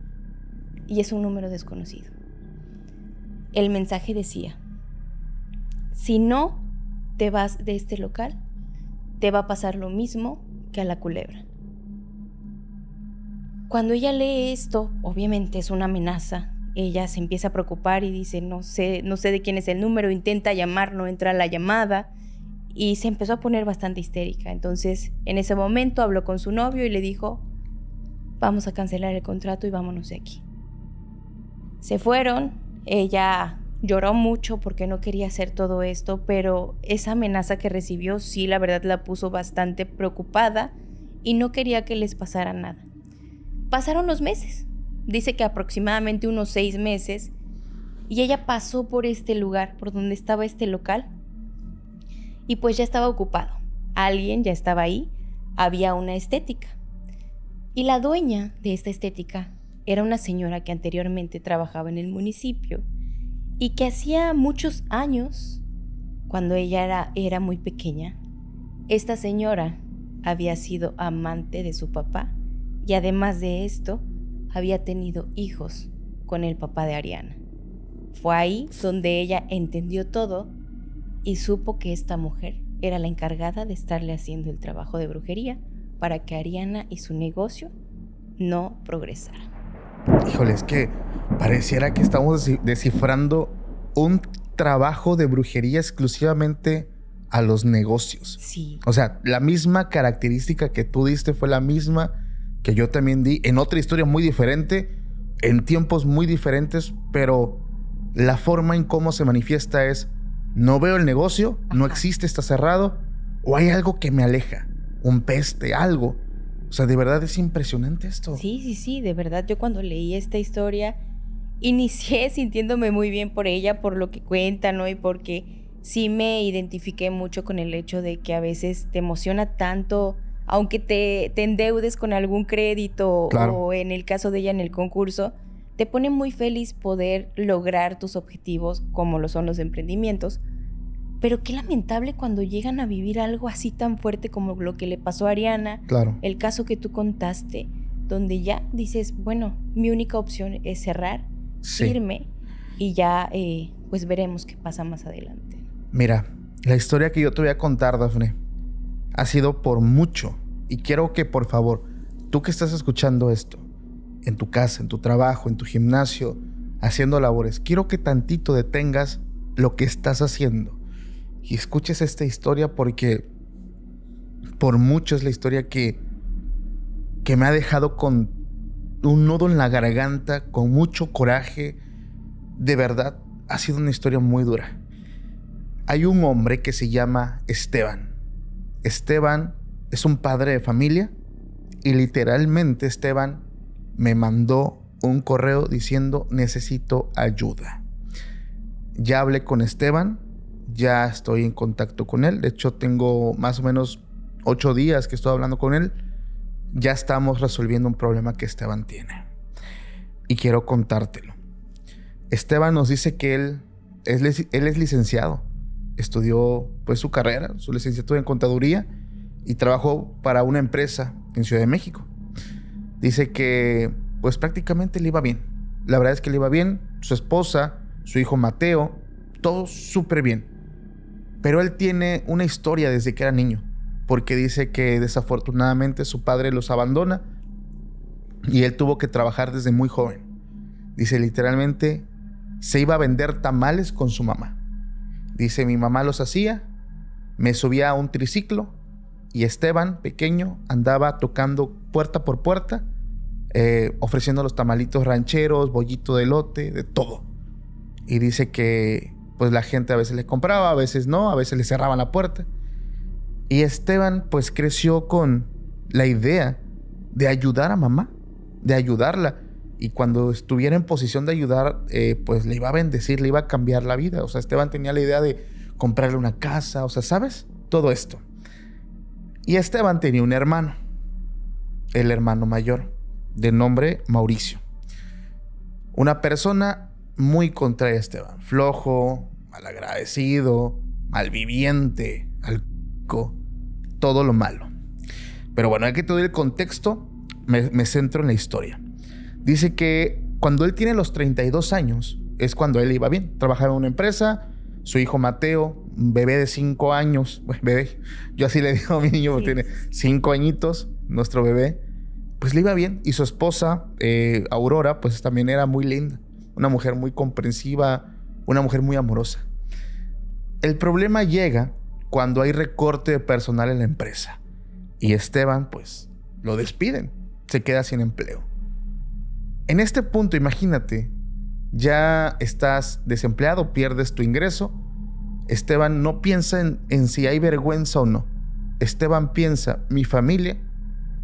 y es un número desconocido. El mensaje decía, si no te vas de este local, te va a pasar lo mismo que a la culebra. Cuando ella lee esto, obviamente es una amenaza ella se empieza a preocupar y dice, no sé de quién es el número, intenta llamar, no entra la llamada, y se empezó a poner bastante histérica. Entonces, en ese momento habló con su novio y le dijo, vamos a cancelar el contrato y vámonos de aquí. Se fueron, ella lloró mucho porque no quería hacer todo esto, pero esa amenaza que recibió sí, la verdad, la puso bastante preocupada y no quería que les pasara nada. Pasaron los meses, dice que aproximadamente unos 6 meses, y ella pasó por este lugar, por donde estaba este local, y pues ya estaba ocupado. Alguien ya estaba ahí, había una estética. Y la dueña de esta estética era una señora que anteriormente trabajaba en el municipio y que hacía muchos años, cuando ella era muy pequeña, esta señora había sido amante de su papá y además de esto, había tenido hijos con el papá de Ariana. Fue ahí donde ella entendió todo y supo que esta mujer era la encargada de estarle haciendo el trabajo de brujería para que Ariana y su negocio no progresaran. Híjole, es que pareciera que estamos descifrando un trabajo de brujería exclusivamente a los negocios. Sí. O sea, la misma característica que tú diste fue la misma que yo también di en otra historia muy diferente, en tiempos muy diferentes, pero la forma en cómo se manifiesta es: no veo el negocio, no existe, está cerrado, o hay algo que me aleja, un peste, algo. O sea, de verdad es impresionante esto. Sí, de verdad yo cuando leí esta historia inicié sintiéndome muy bien por ella, por lo que cuenta, ¿no? Y porque sí me identifiqué mucho con el hecho de que a veces te emociona tanto, aunque te endeudes con algún crédito, claro, o en el caso de ella en el concurso, te pone muy feliz poder lograr tus objetivos, como lo son los emprendimientos. Pero qué lamentable cuando llegan a vivir algo así tan fuerte como lo que le pasó a Ariana. Claro. El caso que tú contaste, donde ya dices, bueno, mi única opción es cerrar, irme, y ya pues veremos qué pasa más adelante. Mira, la historia que yo te voy a contar, Dafne, ha sido por mucho. Y quiero que, por favor, tú que estás escuchando esto, en tu casa, en tu trabajo, en tu gimnasio, haciendo labores, quiero que tantito detengas lo que estás haciendo y escuches esta historia, porque por mucho es la historia que me ha dejado con un nudo en la garganta, con mucho coraje. De verdad, ha sido una historia muy dura. Hay un hombre que se llama Esteban. Esteban es un padre de familia y literalmente Esteban me mandó un correo diciendo: necesito ayuda. Ya hablé con Esteban, ya estoy en contacto con él. De hecho, tengo más o menos 8 días que estoy hablando con él. Ya estamos resolviendo un problema que Esteban tiene. Y quiero contártelo. Esteban nos dice que él es licenciado. Estudió pues su carrera, su licenciatura en contaduría, y trabajó para una empresa en Ciudad de México. Dice que pues prácticamente le iba bien. La verdad es que le iba bien. Su esposa, su hijo Mateo, todo súper bien. Pero él tiene una historia desde que era niño, porque dice que desafortunadamente su padre los abandona y él tuvo que trabajar desde muy joven. Dice literalmente se iba a vender tamales con su mamá. Dice: mi mamá los hacía, me subía a un triciclo y Esteban, pequeño, andaba tocando puerta por puerta, ofreciendo los tamalitos rancheros, bollito de elote, de todo. Y dice que pues la gente a veces le compraba, a veces no, a veces le cerraban la puerta. Y Esteban pues creció con la idea de ayudar a mamá, de ayudarla. Y cuando estuviera en posición de ayudar, pues le iba a bendecir, le iba a cambiar la vida. O sea, Esteban tenía la idea de comprarle una casa, o sea, ¿sabes? Todo esto. Y Esteban tenía un hermano, el hermano mayor, de nombre Mauricio. Una persona muy contraria a Esteban. Flojo, malagradecido, malviviente, alcohólico, todo lo malo. Pero bueno, hay que te doy el contexto, me centro en la historia. Dice que cuando él tiene los 32 años es cuando él iba bien. Trabajaba en una empresa, su hijo Mateo, un bebé de 5 años, bebé, yo así le digo a mi niño, porque tiene 5 añitos, nuestro bebé, pues le iba bien. Y su esposa, Aurora, pues también era muy linda. una mujer muy comprensiva, una mujer muy amorosa. El problema llega cuando hay recorte de personal en la empresa. Y Esteban, pues, lo despiden. Se queda sin empleo. En este punto, imagínate, ya estás desempleado, pierdes tu ingreso. Esteban no piensa en si hay vergüenza o no. Esteban piensa, mi familia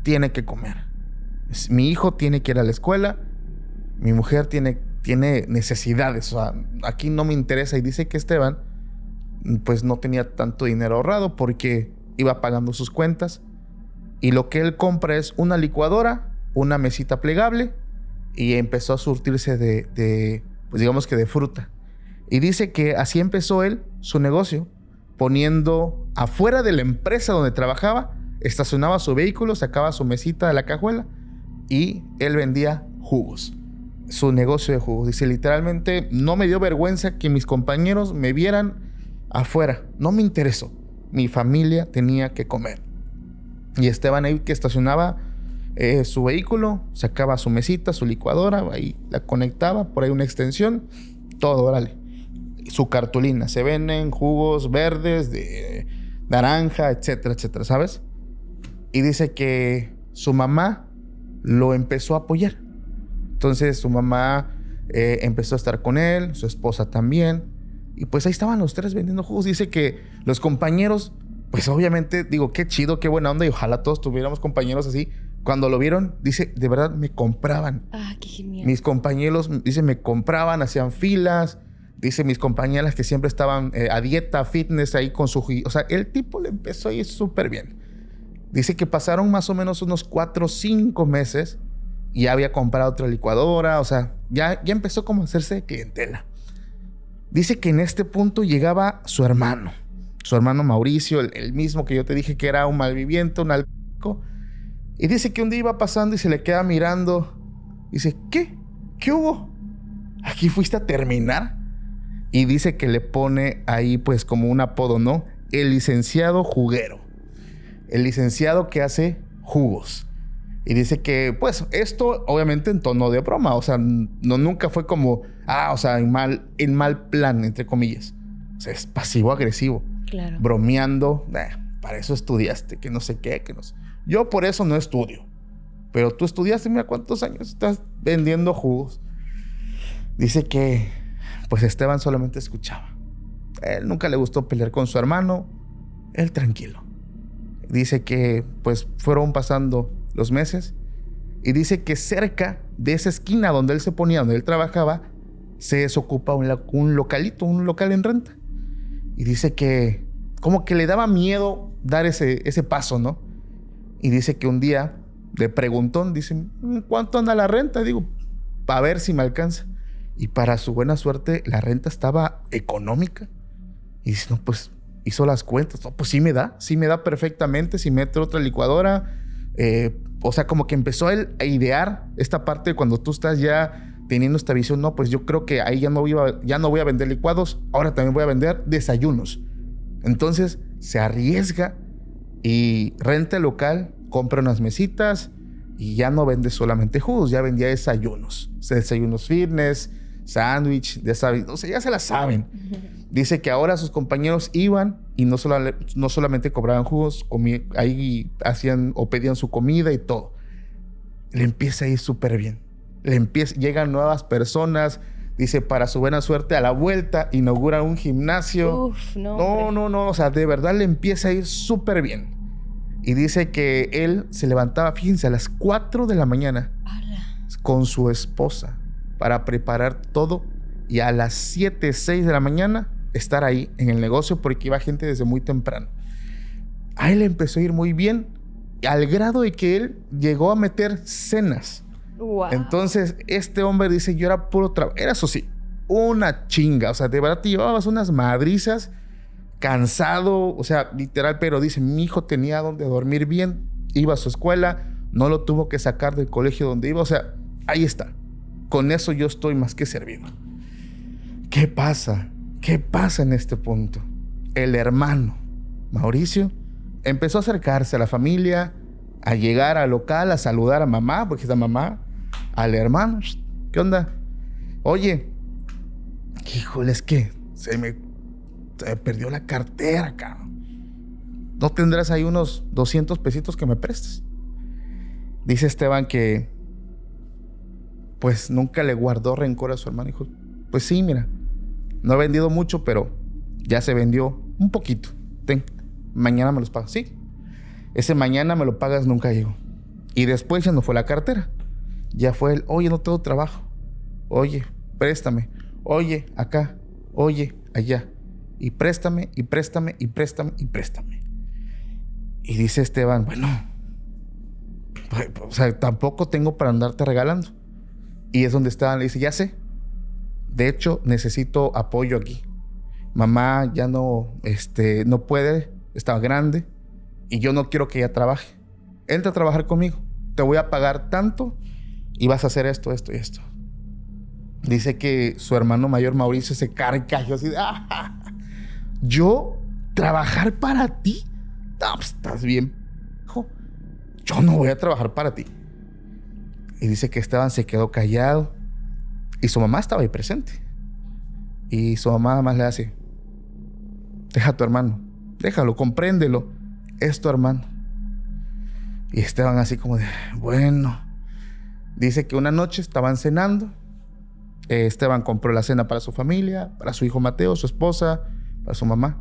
tiene que comer. Mi hijo tiene que ir a la escuela. Mi mujer tiene necesidades. O sea, aquí no me interesa. Y dice que Esteban, pues no tenía tanto dinero ahorrado porque iba pagando sus cuentas. Y lo que él compra es una licuadora, una mesita plegable y empezó a surtirse pues digamos que de fruta. Y dice que así empezó él su negocio, poniendo afuera de la empresa donde trabajaba, estacionaba su vehículo, sacaba su mesita de la cajuela y él vendía jugos. Su negocio de jugos. Dice, literalmente, no me dio vergüenza que mis compañeros me vieran afuera. No me interesó. Mi familia tenía que comer. Y Esteban ahí que estacionaba su vehículo, sacaba su mesita, su licuadora, ahí la conectaba, por ahí una extensión, todo, órale. Su cartulina, se venden jugos verdes, de naranja, etcétera, etcétera, ¿sabes? Y dice que su mamá lo empezó a apoyar. Entonces su mamá empezó a estar con él, su esposa también. Y pues ahí estaban los tres vendiendo jugos. Dice que los compañeros, pues obviamente, digo, qué chido, qué buena onda. Y ojalá todos tuviéramos compañeros así. Cuando lo vieron, dice, de verdad me compraban. Ah, qué genial. Mis compañeros, dice, me compraban, hacían filas. Dice, mis compañeras que siempre estaban a dieta, fitness, ahí con su... O sea, el tipo le empezó a ir súper bien. Dice que pasaron más o menos unos 4 o 5 meses y ya había comprado otra licuadora. O sea, ya empezó como a hacerse de clientela. Dice que en este punto llegaba su hermano Mauricio, el mismo que yo te dije que era un malviviente, un alcohólico. Y dice que un día iba pasando y se le queda mirando. Dice, ¿qué? ¿Qué hubo? ¿Aquí fuiste a terminar? Y dice que le pone ahí pues como un apodo, ¿no? El licenciado juguero. El licenciado que hace jugos. Y dice que, pues, esto obviamente en tono de broma. O sea, nunca fue como, o sea, en mal plan, entre comillas. O sea, es pasivo-agresivo. Claro. Bromeando. Para eso estudiaste, que no sé qué, que no sé. Yo por eso no estudio. Pero tú estudiaste, mira cuántos años estás vendiendo jugos. Dice que, pues, Esteban solamente escuchaba. Él nunca le gustó pelear con su hermano. Él tranquilo. Dice que, pues, fueron pasando los meses. Y dice que cerca de esa esquina donde él se ponía, donde él trabajaba, se desocupa un local en renta. Y dice que como que le daba miedo dar ese paso, ¿no? Y dice que un día le preguntó, dice, ¿cuánto anda la renta? Digo, para ver si me alcanza. Y para su buena suerte, la renta estaba económica. Y dice, no, pues hizo las cuentas. No, pues sí me da perfectamente. Si mete otra licuadora. O sea, como que empezó él a idear esta parte de cuando tú estás ya teniendo esta visión. No, pues yo creo que ahí ya no voy a vender licuados. Ahora también voy a vender desayunos. Entonces se arriesga y renta el local, compra unas mesitas y ya no vende solamente jugos, ya vendía desayunos. O sea, desayunos fitness, sándwich, o sea, ya se la saben. Dice que ahora sus compañeros iban y no solamente cobraban jugos, ahí hacían o pedían su comida y todo. Le empieza a ir súper bien. Llegan nuevas personas. Dice, para su buena suerte, a la vuelta inauguran un gimnasio. Uf, no. No. O sea, de verdad le empieza a ir súper bien. Y dice que él se levantaba, fíjense, a las 4 de la mañana con su esposa para preparar todo. Y a las 7, 6 de la mañana estar ahí en el negocio porque iba gente desde muy temprano. A él le empezó a ir muy bien, al grado de que él llegó a meter cenas. Wow. Entonces, este hombre dice, yo era puro trabajo. Era eso sí, una chinga. O sea, de verdad te llevabas unas madrizas, cansado, o sea, literal, pero dice, mi hijo tenía donde dormir bien, iba a su escuela, no lo tuvo que sacar del colegio donde iba. O sea, ahí está. Con eso yo estoy más que servido. ¿Qué pasa? ¿Qué pasa en este punto? El hermano Mauricio empezó a acercarse a la familia, a llegar al local, a saludar a mamá, porque es la mamá, al hermano. ¿Qué onda? Oye, híjole, es que se me perdió la cartera, cabrón. ¿No tendrás ahí unos 200 pesitos que me prestes? Dice Esteban que pues nunca le guardó rencor a su hermano. Dijo, pues sí, mira, no he vendido mucho, pero ya se vendió un poquito. Ten, mañana me los pagas. Sí, ese mañana me lo pagas nunca llegó. Y después ya no fue la cartera. Ya fue el, oye, no tengo trabajo. Oye, préstame. Oye, acá. Oye, allá. Y préstame, y préstame, y préstame, y préstame. Y dice Esteban, bueno, o sea, tampoco tengo para andarte regalando. Y es donde Esteban le dice, ya sé. De hecho, necesito apoyo aquí. Mamá ya no puede, está grande. Y yo no quiero que ella trabaje. Entra a trabajar conmigo. Te voy a pagar tanto y vas a hacer esto, esto y esto. Dice que su hermano mayor Mauricio se carcajó así de, ¿yo trabajar para ti? No, pues estás bien, hijo. Yo no voy a trabajar para ti. Y dice que Esteban se quedó callado y su mamá estaba ahí presente. Y su mamá nada más le hace, deja a tu hermano, déjalo, compréndelo, es tu hermano. Y Esteban así como de, bueno. Dice que una noche estaban cenando. Esteban compró la cena para su familia, para su hijo Mateo, su esposa, para su mamá.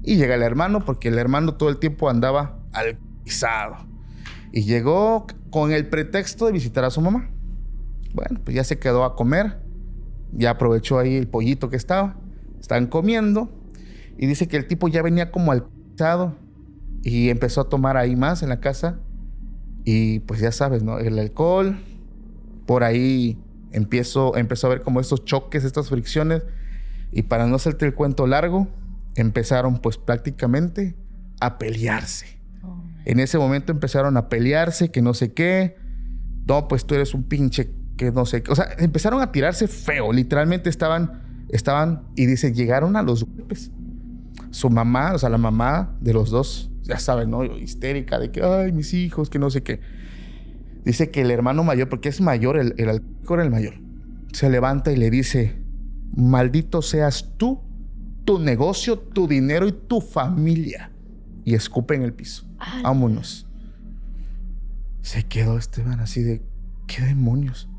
Y llega el hermano, porque el hermano todo el tiempo andaba alcoholizado. Y llegó con el pretexto de visitar a su mamá. Bueno, pues ya se quedó a comer. Ya aprovechó ahí el pollito que estaba. Estaban comiendo. Y dice que el tipo ya venía como alcoholizado. Y empezó a tomar ahí más en la casa. Y pues ya sabes, ¿no? El alcohol. Por ahí empezó a ver como estos choques, estas fricciones. Y para no hacerte el cuento largo, empezaron pues prácticamente a pelearse. En ese momento empezaron a pelearse, que no sé qué. No, pues tú eres un pinche que no sé qué. O sea, empezaron a tirarse feo. Literalmente estaban y dice, llegaron a los golpes. Su mamá, o sea, la mamá de los dos, ya saben, ¿no? Histérica de que, ay, mis hijos, que no sé qué. Dice que el hermano mayor, porque es mayor, el alcohólico era el mayor, se levanta y le dice, maldito seas tú, tu negocio, tu dinero y tu familia. Y escupe en el piso. Ay. Vámonos. Se quedó Esteban así de, ¿qué demonios?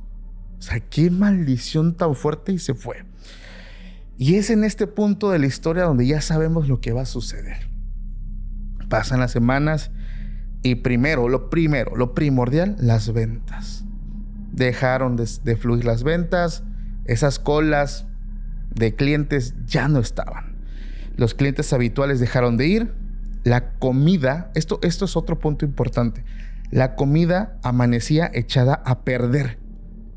O sea, qué maldición tan fuerte, y se fue. Y es en este punto de la historia donde ya sabemos lo que va a suceder. Pasan las semanas y lo primordial, las ventas. Dejaron de fluir las ventas. Esas colas de clientes ya no estaban. Los clientes habituales dejaron de ir. La comida, esto es otro punto importante. La comida amanecía echada a perder.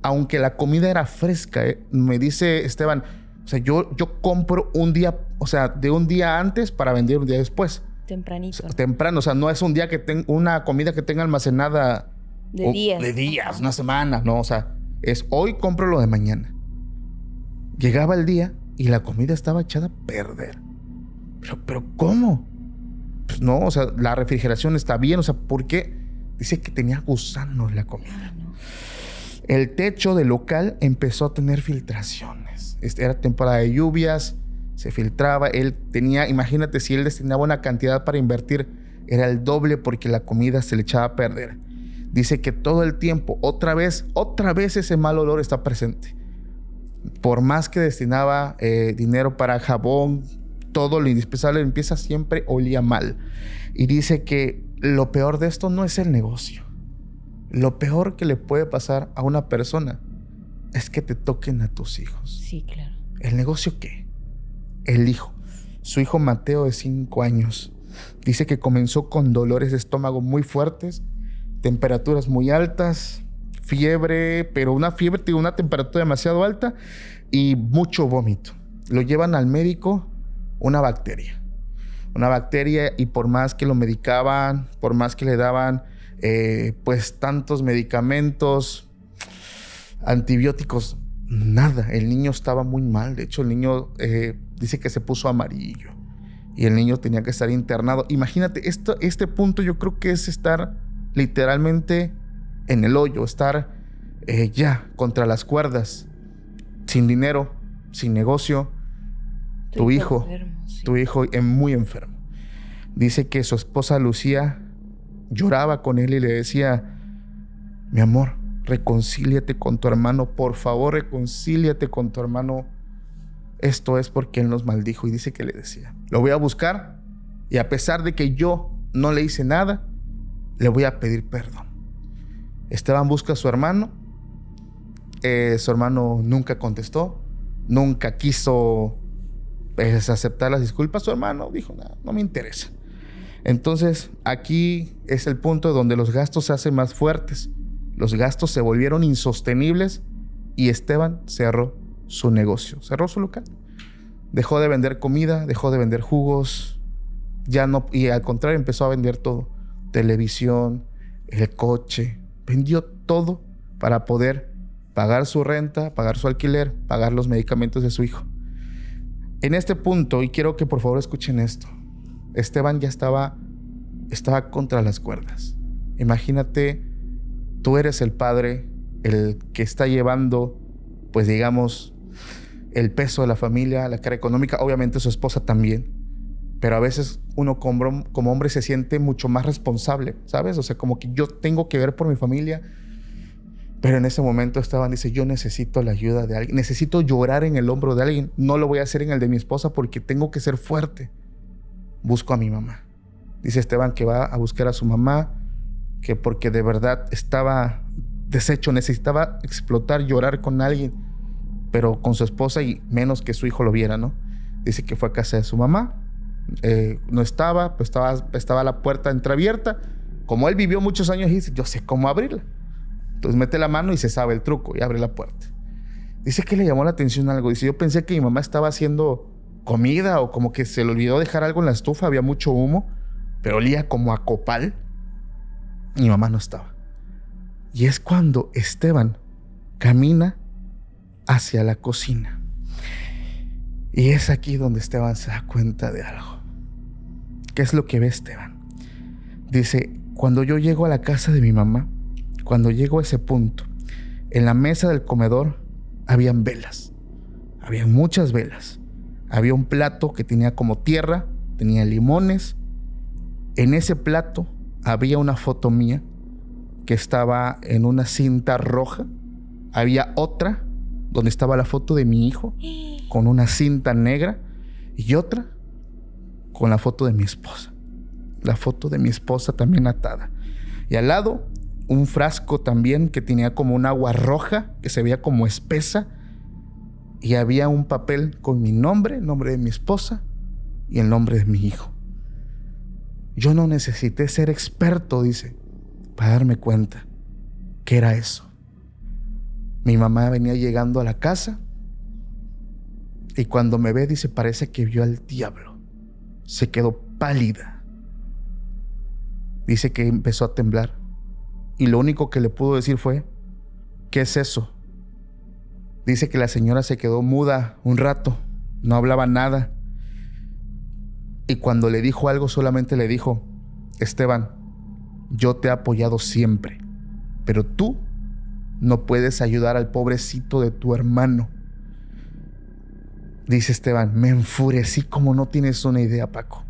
Aunque la comida era fresca, me dice Esteban, o sea, yo compro un día, o sea, de un día antes para vender un día después. Tempranito. O sea, temprano, o sea, no es un día que tenga una comida que tenga almacenada de días, una semana, no, o sea, es hoy compro lo de mañana. Llegaba el día y la comida estaba echada a perder. Pero ¿cómo? Pues no, o sea, la refrigeración está bien, o sea, ¿por qué? Dice que tenía gusanos la comida. No. El techo del local empezó a tener filtraciones. Era temporada de lluvias, se filtraba. Él tenía, imagínate, si él destinaba una cantidad para invertir, era el doble porque la comida se le echaba a perder. Dice que todo el tiempo, otra vez ese mal olor está presente. Por más que destinaba dinero para jabón, todo lo indispensable de limpieza, siempre olía mal. Y dice que lo peor de esto no es el negocio. Lo peor que le puede pasar a una persona es que te toquen a tus hijos. Sí, claro. ¿El negocio qué? El hijo. Su hijo Mateo, de 5 años. Dice que comenzó con dolores de estómago muy fuertes, temperaturas muy altas, fiebre, pero una temperatura demasiado alta y mucho vómito. Lo llevan al médico, una bacteria, y por más que lo medicaban, por más que le daban pues tantos medicamentos, antibióticos, nada. El niño estaba muy mal. De hecho, el niño dice que se puso amarillo y el niño tenía que estar internado. Imagínate, este punto yo creo que es estar literalmente en el hoyo, estar ya contra las cuerdas. sin dinero, sin negocio. Tu hijo muy enfermo. Dice que su esposa Lucía lloraba con él y le decía: mi amor, reconcíliate con tu hermano, por favor, reconcíliate con tu hermano. Esto es porque él nos maldijo. Y dice que le decía: lo voy a buscar y a pesar de que yo no le hice nada, le voy a pedir perdón. Esteban busca a su hermano. Su hermano nunca contestó, nunca quiso aceptar las disculpas. Su hermano dijo: no me interesa. Entonces aquí es el punto donde los gastos se hacen más fuertes. Los gastos se volvieron insostenibles y Esteban cerró su negocio, cerró su local. Dejó de vender comida, dejó de vender jugos, ya no, y al contrario empezó a vender todo: televisión, el coche. Vendió todo para poder pagar su renta, pagar su alquiler, pagar los medicamentos de su hijo. En este punto, y quiero que por favor escuchen esto, Esteban ya estaba contra las cuerdas. Imagínate, tú eres el padre, el que está llevando, pues digamos, el peso de la familia, la carga económica, obviamente su esposa también, pero a veces uno como hombre se siente mucho más responsable, ¿sabes? O sea, como que yo tengo que ver por mi familia. Pero en ese momento Esteban dice: yo necesito la ayuda de alguien, necesito llorar en el hombro de alguien. No lo voy a hacer en el de mi esposa porque tengo que ser fuerte. Busco a mi mamá. Dice Esteban que va a buscar a su mamá, que porque de verdad estaba deshecho, necesitaba explotar, llorar con alguien, pero con su esposa y menos que su hijo lo viera, ¿no? Dice que fue a casa de su mamá. No estaba, pues estaba la puerta entreabierta. Como él vivió muchos años, dice: yo sé cómo abrirla. Entonces mete la mano y se sabe el truco y abre la puerta. Dice que le llamó la atención algo. Dice: yo pensé que mi mamá estaba haciendo comida o como que se le olvidó dejar algo en la estufa. Había mucho humo, pero olía como a copal. Mi mamá no estaba. Y es cuando Esteban camina hacia la cocina. Y es aquí donde Esteban se da cuenta de algo. ¿Qué es lo que ve Esteban? Dice: cuando yo llego a la casa de mi mamá, cuando llego a ese punto, en la mesa del comedor habían velas. Habían muchas velas. Había un plato que tenía como tierra, tenía limones. En ese plato había una foto mía que estaba en una cinta roja. Había otra donde estaba la foto de mi hijo con una cinta negra y otra con la foto de mi esposa. La foto de mi esposa también atada. Y al lado un frasco también que tenía como un agua roja que se veía como espesa, y había un papel con mi nombre, el nombre de mi esposa y el nombre de mi hijo. Yo no necesité ser experto, dice, para darme cuenta que era eso. Mi mamá venía llegando a la casa y cuando me ve, dice, parece que vio al diablo. Se quedó pálida. Dice que empezó a temblar. Y lo único que le pudo decir fue: ¿qué es eso? Dice que la señora se quedó muda un rato, no hablaba nada. Y cuando le dijo algo, solamente le dijo: Esteban, yo te he apoyado siempre, pero tú no puedes ayudar al pobrecito de tu hermano. Dice Esteban: me enfurecí como no tienes una idea, Paco.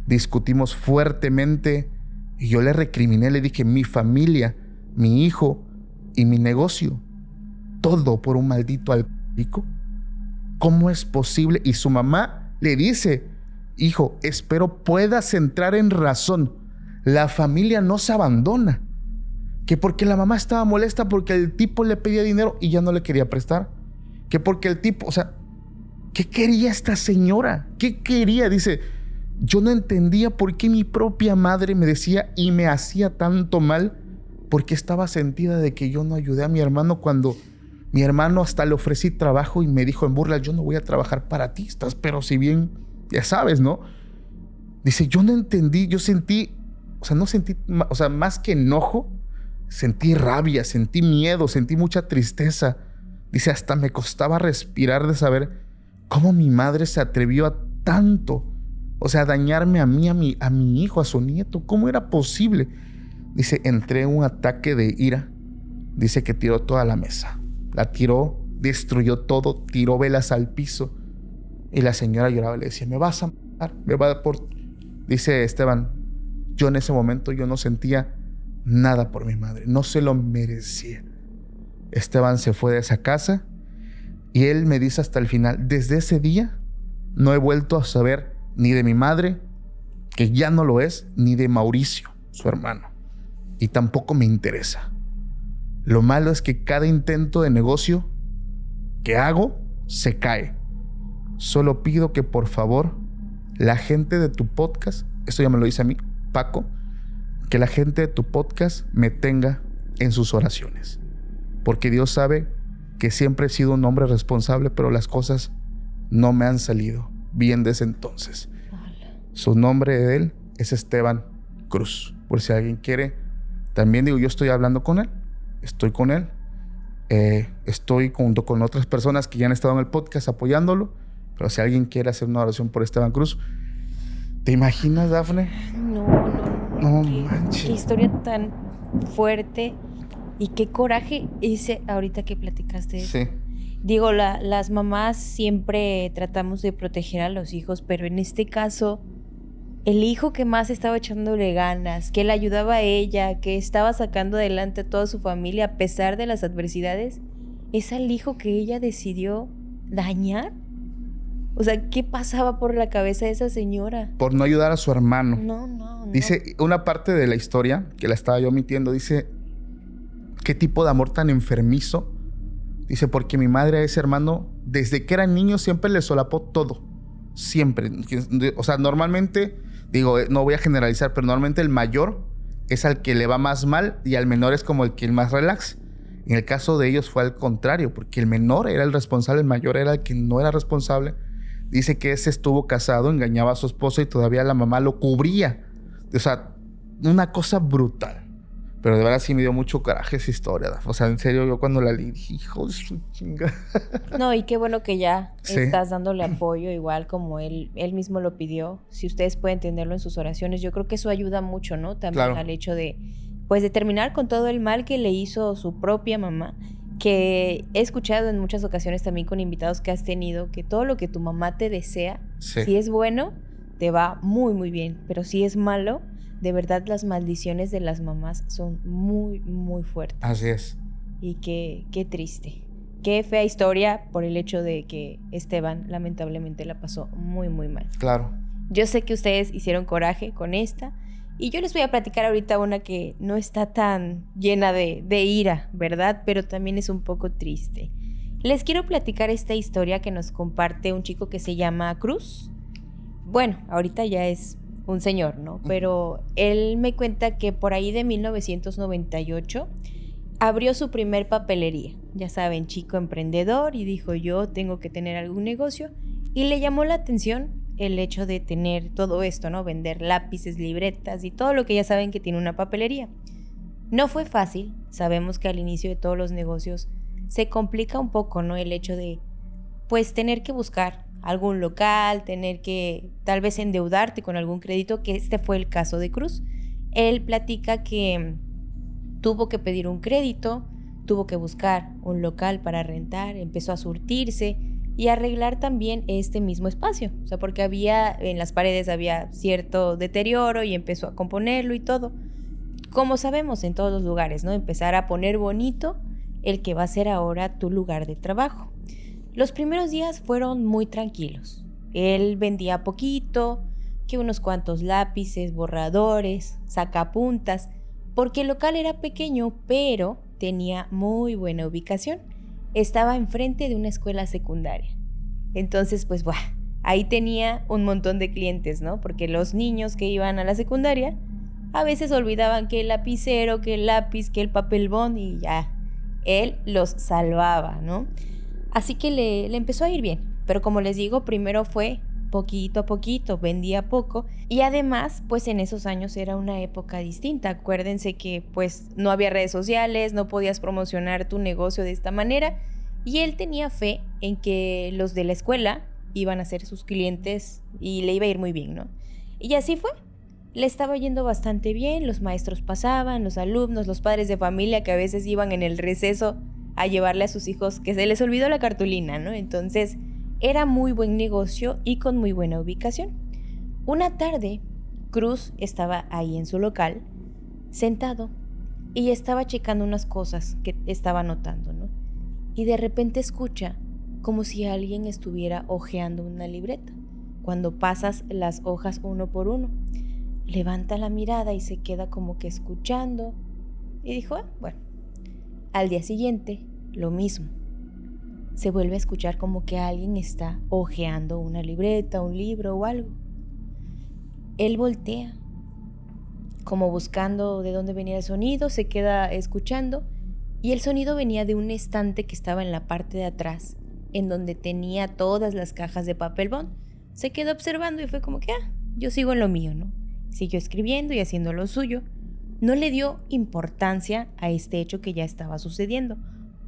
Discutimos fuertemente. Y yo le recriminé, le dije: mi familia, mi hijo y mi negocio, todo por un maldito alcohólico. ¿Cómo es posible? Y su mamá le dice: hijo, espero puedas entrar en razón. La familia no se abandona. Que porque la mamá estaba molesta porque el tipo le pedía dinero y ya no le quería prestar. Que porque el tipo, o sea, ¿qué quería esta señora? ¿Qué quería? Dice: yo no entendía por qué mi propia madre me decía y me hacía tanto mal, porque estaba sentida de que yo no ayudé a mi hermano cuando mi hermano hasta le ofrecí trabajo y me dijo en burla: yo no voy a trabajar para ti, estás pero si bien, ya sabes, ¿no? Dice: yo no entendí, yo sentí, no sentí, más que enojo, sentí rabia, sentí miedo, sentí mucha tristeza. Dice: hasta me costaba respirar de saber cómo mi madre se atrevió a tanto. O sea, dañarme a mí, a mi hijo, a su nieto. ¿Cómo era posible? Dice: entré en un ataque de ira. Dice que tiró toda la mesa. La tiró destruyó todo, tiró velas al piso. Y la señora lloraba y le decía, me vas a matar, me va a dar por... Dice Esteban, yo en ese momento yo no sentía nada por mi madre, no se lo merecía. Esteban se fue de esa casa y él me dice hasta el final, desde ese día no he vuelto a saber ni de mi madre, que ya no lo es, ni de Mauricio, su hermano. Y tampoco me interesa. Lo malo es que cada intento de negocio que hago se cae. Solo pido que por favor la gente de tu podcast, esto ya me lo dice a mí, Paco, que la gente de tu podcast me tenga en sus oraciones. Porque Dios sabe que siempre he sido un hombre responsable, pero las cosas no me han salido bien desde entonces. Su nombre de él es Esteban Cruz. Por si alguien quiere, también digo, yo estoy hablando con él, estoy con él, estoy junto con otras personas que ya han estado en el podcast apoyándolo, pero si alguien quiere hacer una oración por Esteban Cruz, ¿te imaginas, Dafne? No manches. Qué historia tan fuerte y qué coraje hice ahorita que platicaste eso. Sí. Digo, las mamás siempre tratamos de proteger a los hijos, pero en este caso, el hijo que más estaba echándole ganas, que le ayudaba a ella, que estaba sacando adelante a toda su familia a pesar de las adversidades, es al hijo que ella decidió dañar. O sea, ¿qué pasaba por la cabeza de esa señora? Por no ayudar a su hermano. No. Dice, una parte de la historia, que la estaba yo omitiendo, dice, ¿qué tipo de amor tan enfermizo? Dice, porque mi madre a ese hermano, desde que era niño, siempre le solapó todo. Siempre. O sea, normalmente, digo, no voy a generalizar, pero normalmente el mayor es al que le va más mal y al menor es como el que más relax. En el caso de ellos fue al contrario, porque el menor era el responsable, el mayor era el que no era responsable. Dice que ese estuvo casado, engañaba a su esposa y todavía la mamá lo cubría. O sea, una cosa brutal. Pero de verdad sí me dio mucho coraje esa historia. O sea, en serio, yo cuando la leí dije, hijo de su chinga. No, y qué bueno que ya Sí. estás dándole apoyo, igual como él mismo lo pidió. Si ustedes pueden tenerlo en sus oraciones, yo creo que eso ayuda mucho, ¿no? También Claro. al hecho de, pues, de terminar con todo el mal que le hizo su propia mamá. Que he escuchado en muchas ocasiones también con invitados que has tenido, que todo lo que tu mamá te desea, Sí. si es bueno, te va muy, muy bien. Pero si es malo, de verdad las maldiciones de las mamás son muy, muy fuertes. Así es. Y qué triste. Qué fea historia por el hecho de que Esteban lamentablemente la pasó muy, muy mal. Claro. Yo sé que ustedes hicieron coraje con esta. Y yo les voy a platicar ahorita una que no está tan llena de ira, ¿verdad? Pero también es un poco triste. Les quiero platicar esta historia que nos comparte un chico que se llama Cruz. Bueno, ahorita ya es un señor, ¿no? Pero él me cuenta que por ahí de 1998 abrió su primer papelería. Ya saben, chico emprendedor, y dijo, yo tengo que tener algún negocio. Y le llamó la atención el hecho de tener todo esto, ¿no? Vender lápices, libretas y todo lo que ya saben que tiene una papelería. No fue fácil. Sabemos que al inicio de todos los negocios se complica un poco, ¿no? El hecho de, pues, tener que buscar algún local, tener que tal vez endeudarte con algún crédito, que este fue el caso de Cruz. Él platica que tuvo que pedir un crédito, tuvo que buscar un local para rentar, empezó a surtirse y arreglar también este mismo espacio. O sea, porque en las paredes había cierto deterioro y empezó a componerlo y todo. Como sabemos en todos los lugares, ¿no? Empezar a poner bonito el que va a ser ahora tu lugar de trabajo. Los primeros días fueron muy tranquilos. Él vendía poquito, que unos cuantos lápices, borradores, sacapuntas, porque el local era pequeño, pero tenía muy buena ubicación. Estaba enfrente de una escuela secundaria. Entonces, pues, ahí tenía un montón de clientes, ¿no? Porque los niños que iban a la secundaria a veces olvidaban que el lapicero, que el lápiz, que el papel bond y ya, él los salvaba, ¿no? Así que le empezó a ir bien. Pero como les digo, primero fue poquito a poquito, vendía poco. Y además, pues en esos años era una época distinta. Acuérdense que pues no había redes sociales, no podías promocionar tu negocio de esta manera. Y él tenía fe en que los de la escuela iban a ser sus clientes y le iba a ir muy bien, ¿no? Y así fue. Le estaba yendo bastante bien, los maestros pasaban, los alumnos, los padres de familia que a veces iban en el receso a llevarle a sus hijos que se les olvidó la cartulina, ¿no? Entonces era muy buen negocio y con muy buena ubicación. Una tarde, Cruz estaba ahí en su local, sentado, y estaba checando unas cosas que estaba notando, ¿no? Y de repente escucha como si alguien estuviera hojeando una libreta, cuando pasas las hojas uno por uno. Levanta la mirada y se queda como que escuchando, y dijo, bueno. Al día siguiente, lo mismo. Se vuelve a escuchar como que alguien está hojeando una libreta, un libro o algo. Él voltea, como buscando de dónde venía el sonido, se queda escuchando, y el sonido venía de un estante que estaba en la parte de atrás, en donde tenía todas las cajas de papel bond. Se quedó observando y fue como que, yo sigo en lo mío, ¿no? Siguió escribiendo y haciendo lo suyo. No le dio importancia a este hecho que ya estaba sucediendo,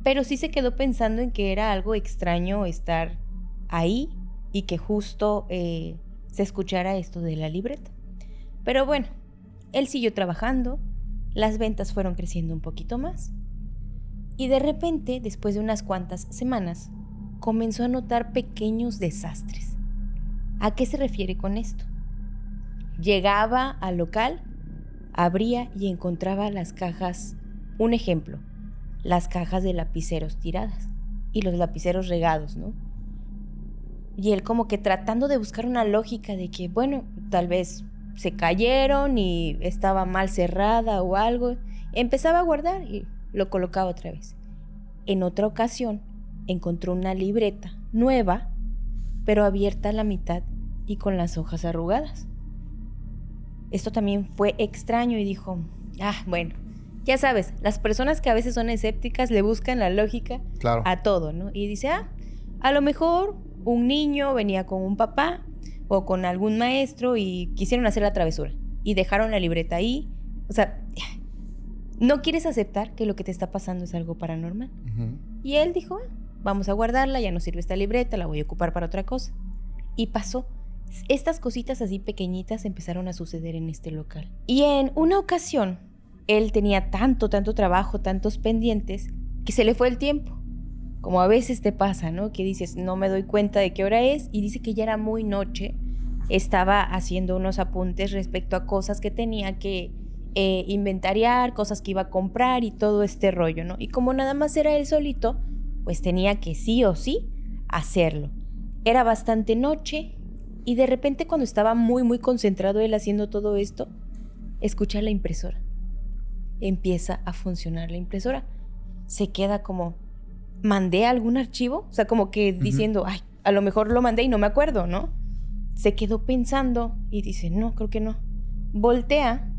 pero sí se quedó pensando en que era algo extraño estar ahí y que justo se escuchara esto de la libreta. Pero bueno, él siguió trabajando, las ventas fueron creciendo un poquito más y de repente, después de unas cuantas semanas, comenzó a notar pequeños desastres. ¿A qué se refiere con esto? Llegaba al local, abría y encontraba las cajas, un ejemplo, las cajas de lapiceros tiradas y los lapiceros regados, ¿no? Y él como que tratando de buscar una lógica de que, bueno, tal vez se cayeron y estaba mal cerrada o algo, empezaba a guardar y lo colocaba otra vez. En otra ocasión encontró una libreta nueva, pero abierta a la mitad y con las hojas arrugadas. Esto también fue extraño y dijo, bueno, ya sabes, las personas que a veces son escépticas le buscan la lógica a todo, ¿no? Y dice, a lo mejor un niño venía con un papá o con algún maestro y quisieron hacer la travesura y dejaron la libreta ahí. O sea, no quieres aceptar que lo que te está pasando es algo paranormal. Uh-huh. Y él dijo, vamos a guardarla, ya no sirve esta libreta, la voy a ocupar para otra cosa. Y pasó. Estas cositas así pequeñitas empezaron a suceder en este local. Y en una ocasión, él tenía tanto trabajo, tantos pendientes, que se le fue el tiempo. Como a veces te pasa, ¿no? Que dices, no me doy cuenta de qué hora es, y dice que ya era muy noche. Estaba haciendo unos apuntes respecto a cosas que tenía que inventariar, cosas que iba a comprar y todo este rollo, ¿no? Y como nada más era él solito, pues tenía que sí o sí hacerlo. Era bastante noche. Y de repente cuando estaba muy concentrado él haciendo todo esto, escucha la impresora. Empieza a funcionar la impresora. Se queda como, ¿mandé algún archivo? O sea, como que diciendo, a lo mejor lo mandé y no me acuerdo, ¿no? Se quedó pensando y dice, no, creo que no. Voltea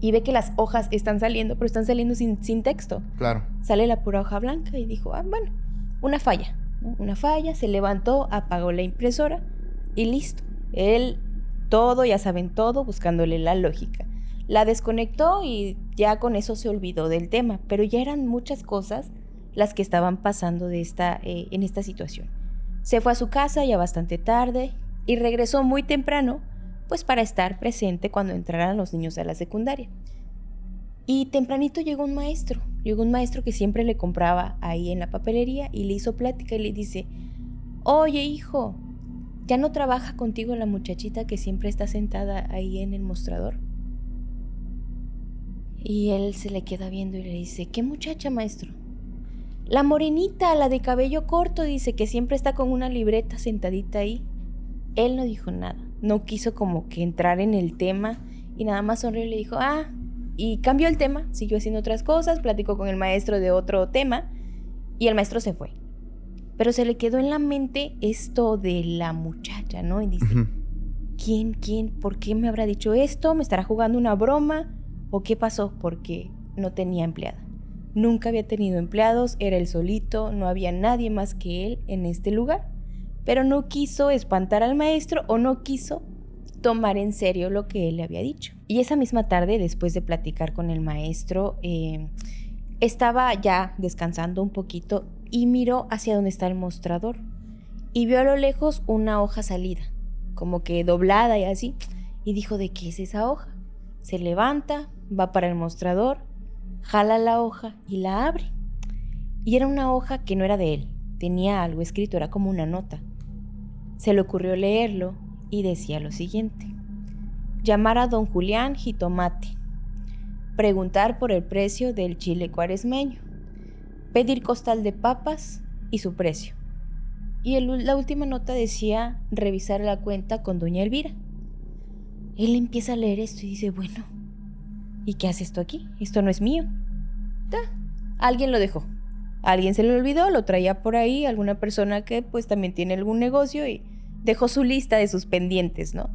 y ve que las hojas están saliendo, pero están saliendo sin texto. Claro. Sale la pura hoja blanca y dijo, bueno, una falla, ¿no? Una falla, se levantó, apagó la impresora. Y listo, él todo, ya saben todo, buscándole la lógica. La desconectó y ya con eso se olvidó del tema, pero ya eran muchas cosas las que estaban pasando en esta situación. Se fue a su casa ya bastante tarde y regresó muy temprano, pues para estar presente cuando entraran los niños a la secundaria. Y tempranito llegó un maestro que siempre le compraba ahí en la papelería y le hizo plática y le dice, oye hijo, ¿ya no trabaja contigo la muchachita que siempre está sentada ahí en el mostrador? Y él se le queda viendo y le dice, ¿qué muchacha, maestro? La morenita, la de cabello corto, dice, que siempre está con una libreta sentadita ahí. Él no dijo nada, no quiso como que entrar en el tema y nada más sonrió y le dijo, y cambió el tema, siguió haciendo otras cosas, platicó con el maestro de otro tema y el maestro se fue. Pero se le quedó en la mente esto de la muchacha, ¿no? Y dice, ¿quién? ¿Por qué me habrá dicho esto? ¿Me estará jugando una broma? ¿O qué pasó? Porque no tenía empleada. Nunca había tenido empleados, era él solito, no había nadie más que él en este lugar. Pero no quiso espantar al maestro o no quiso tomar en serio lo que él le había dicho. Y esa misma tarde, después de platicar con el maestro, estaba ya descansando un poquito y miró hacia donde está el mostrador y vio a lo lejos una hoja salida, como que doblada y así, y dijo, ¿de qué es esa hoja? Se levanta, va para el mostrador, jala la hoja y la abre. Y era una hoja que no era de él, tenía algo escrito, era como una nota. Se le ocurrió leerlo y decía lo siguiente: llamar a don Julián Jitomate, preguntar por el precio del chile cuaresmeño, pedir costal de papas y su precio. Y la última nota decía revisar la cuenta con doña Elvira. Él empieza a leer esto y dice, bueno, ¿y qué hace esto aquí? Esto no es mío. Alguien lo dejó. Alguien se le olvidó, lo traía por ahí, alguna persona que pues también tiene algún negocio y dejó su lista de sus pendientes, ¿no?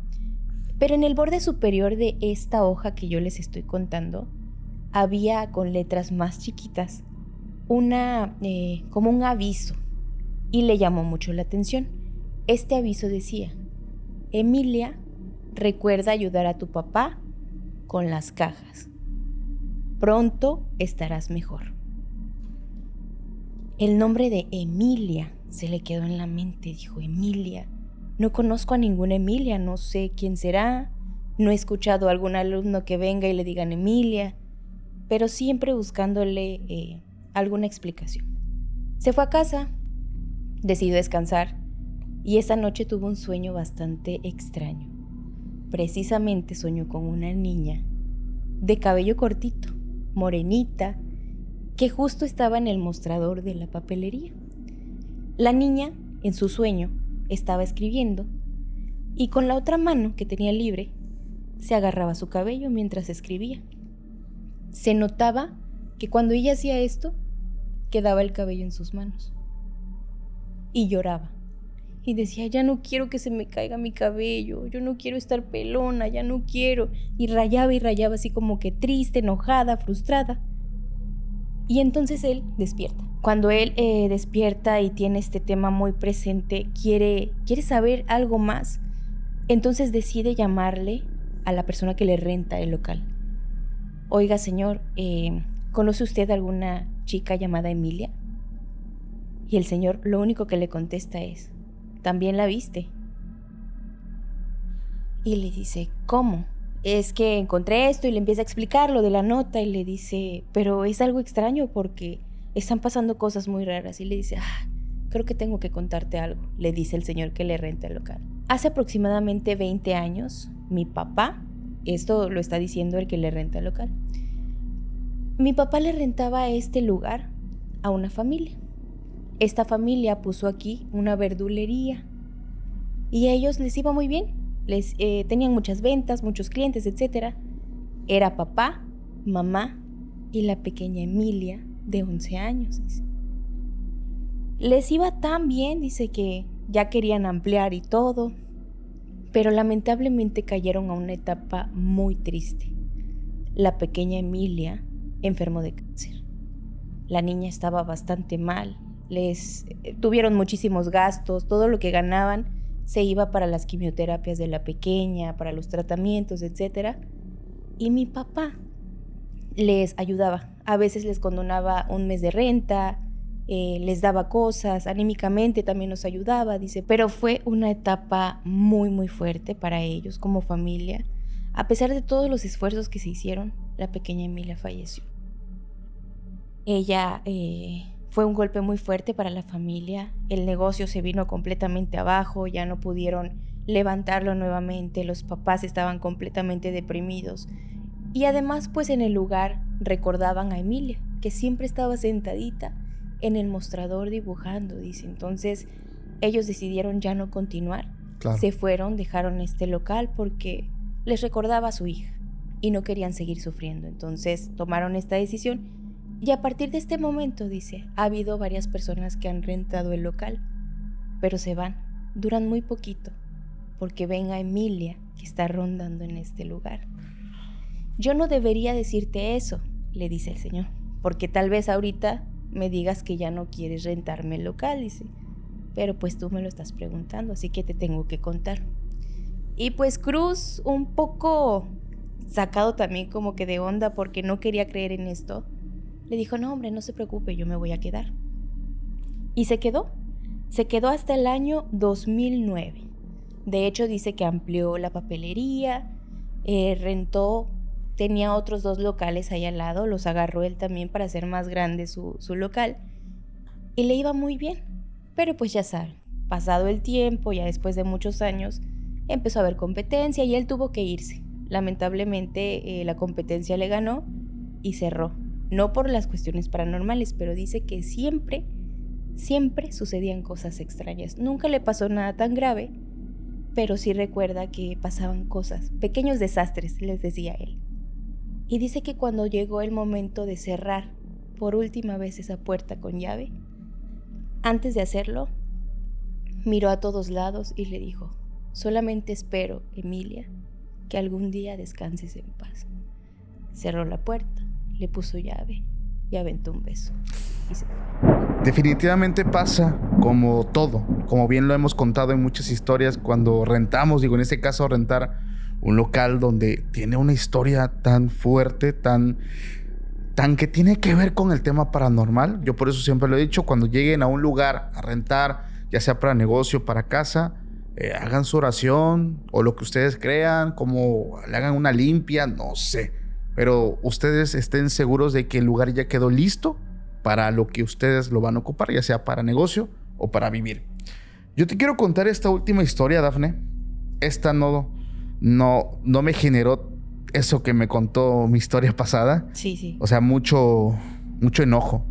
Pero en el borde superior de esta hoja que yo les estoy contando, había con letras más chiquitas como un aviso, y le llamó mucho la atención. Este aviso decía: Emilia, recuerda ayudar a tu papá con las cajas. Pronto estarás mejor. El nombre de Emilia se le quedó en la mente. Dijo, Emilia, no conozco a ninguna Emilia, no sé quién será, no he escuchado a algún alumno que venga y le digan Emilia, pero siempre buscándole alguna explicación. Se fue a casa, decidió descansar y esa noche tuvo un sueño bastante extraño. Precisamente soñó con una niña de cabello cortito, morenita, que justo estaba en el mostrador de la papelería. La niña, en su sueño, estaba escribiendo y con la otra mano que tenía libre se agarraba su cabello mientras escribía. Se notaba que cuando ella hacía esto, quedaba el cabello en sus manos. Y lloraba. Y decía, ya no quiero que se me caiga mi cabello, yo no quiero estar pelona, ya no quiero. Y rayaba así como que triste, enojada, frustrada. Y entonces él despierta. Cuando él despierta y tiene este tema muy presente, quiere saber algo más. Entonces decide llamarle a la persona que le renta el local. Oiga, señor, ¿conoce usted alguna chica llamada Emilia? Y el señor lo único que le contesta es, ¿también la viste? Y le dice, ¿cómo? Es que encontré esto, y le empieza a explicar lo de la nota y le dice, pero es algo extraño porque están pasando cosas muy raras. Y le dice, creo que tengo que contarte algo, le dice el señor que le renta el local. Hace aproximadamente 20 años, mi papá, esto lo está diciendo el que le renta el local, mi papá le rentaba este lugar a una familia. Esta familia puso aquí una verdulería y a ellos les iba muy bien. Tenían muchas ventas, muchos clientes, etc. Era papá, mamá y la pequeña Emilia de 11 años. Dice. Les iba tan bien, dice, que ya querían ampliar y todo, pero lamentablemente cayeron a una etapa muy triste. La pequeña Emilia enfermó de cáncer. La niña estaba bastante mal, tuvieron muchísimos gastos, todo lo que ganaban se iba para las quimioterapias de la pequeña, para los tratamientos, etc. Y mi papá les ayudaba. A veces les condonaba un mes de renta, les daba cosas, anímicamente también nos ayudaba, dice. Pero fue una etapa muy, muy fuerte para ellos como familia. A pesar de todos los esfuerzos que se hicieron, la pequeña Emilia falleció. Ella fue un golpe muy fuerte para la familia. El negocio se vino completamente abajo, ya no pudieron levantarlo nuevamente, los papás estaban completamente deprimidos. Y además, pues en el lugar recordaban a Emilia, que siempre estaba sentadita en el mostrador dibujando, dice. Entonces ellos decidieron ya no continuar. Claro. Se fueron, dejaron este local porque les recordaba a su hija y no querían seguir sufriendo. Entonces tomaron esta decisión. Y a partir de este momento, dice, ha habido varias personas que han rentado el local, pero se van, duran muy poquito, porque ven a Emilia que está rondando en este lugar. Yo no debería decirte eso, le dice el señor, porque tal vez ahorita me digas que ya no quieres rentarme el local, dice, pero pues tú me lo estás preguntando, así que te tengo que contar. Y pues Cruz, un poco sacado también como que de onda porque no quería creer en esto, le dijo, no hombre, no se preocupe, yo me voy a quedar. Y se quedó hasta el año 2009. De hecho, dice que amplió la papelería, rentó, tenía otros 2 locales ahí al lado, los agarró él también para hacer más grande su local. y le iba muy bien. Pero pues ya saben, pasado el tiempo, ya después de muchos años, empezó a haber competencia y él tuvo que irse. Lamentablemente la competencia le ganó y cerró. No por las cuestiones paranormales, pero dice que siempre sucedían cosas extrañas. Nunca le pasó nada tan grave, pero sí recuerda que pasaban cosas, pequeños desastres, les decía él. Y dice que cuando llegó el momento de cerrar por última vez esa puerta con llave, antes de hacerlo, miró a todos lados y le dijo: solamente espero, Emilia, que algún día descanses en paz. Cerró la puerta, le puso llave y aventó un beso. Y se fue. Definitivamente pasa como todo, como bien lo hemos contado en muchas historias cuando rentamos, en este caso rentar un local donde tiene una historia tan fuerte, tan que tiene que ver con el tema paranormal. Yo por eso siempre lo he dicho, cuando lleguen a un lugar a rentar, ya sea para negocio, para casa, hagan su oración o lo que ustedes crean, como le hagan una limpia, no sé. Pero ustedes estén seguros de que el lugar ya quedó listo para lo que ustedes lo van a ocupar, ya sea para negocio o para vivir. Yo te quiero contar esta última historia, Dafne. Esta no me generó eso que me contó mi historia pasada. Sí. O sea, mucho enojo.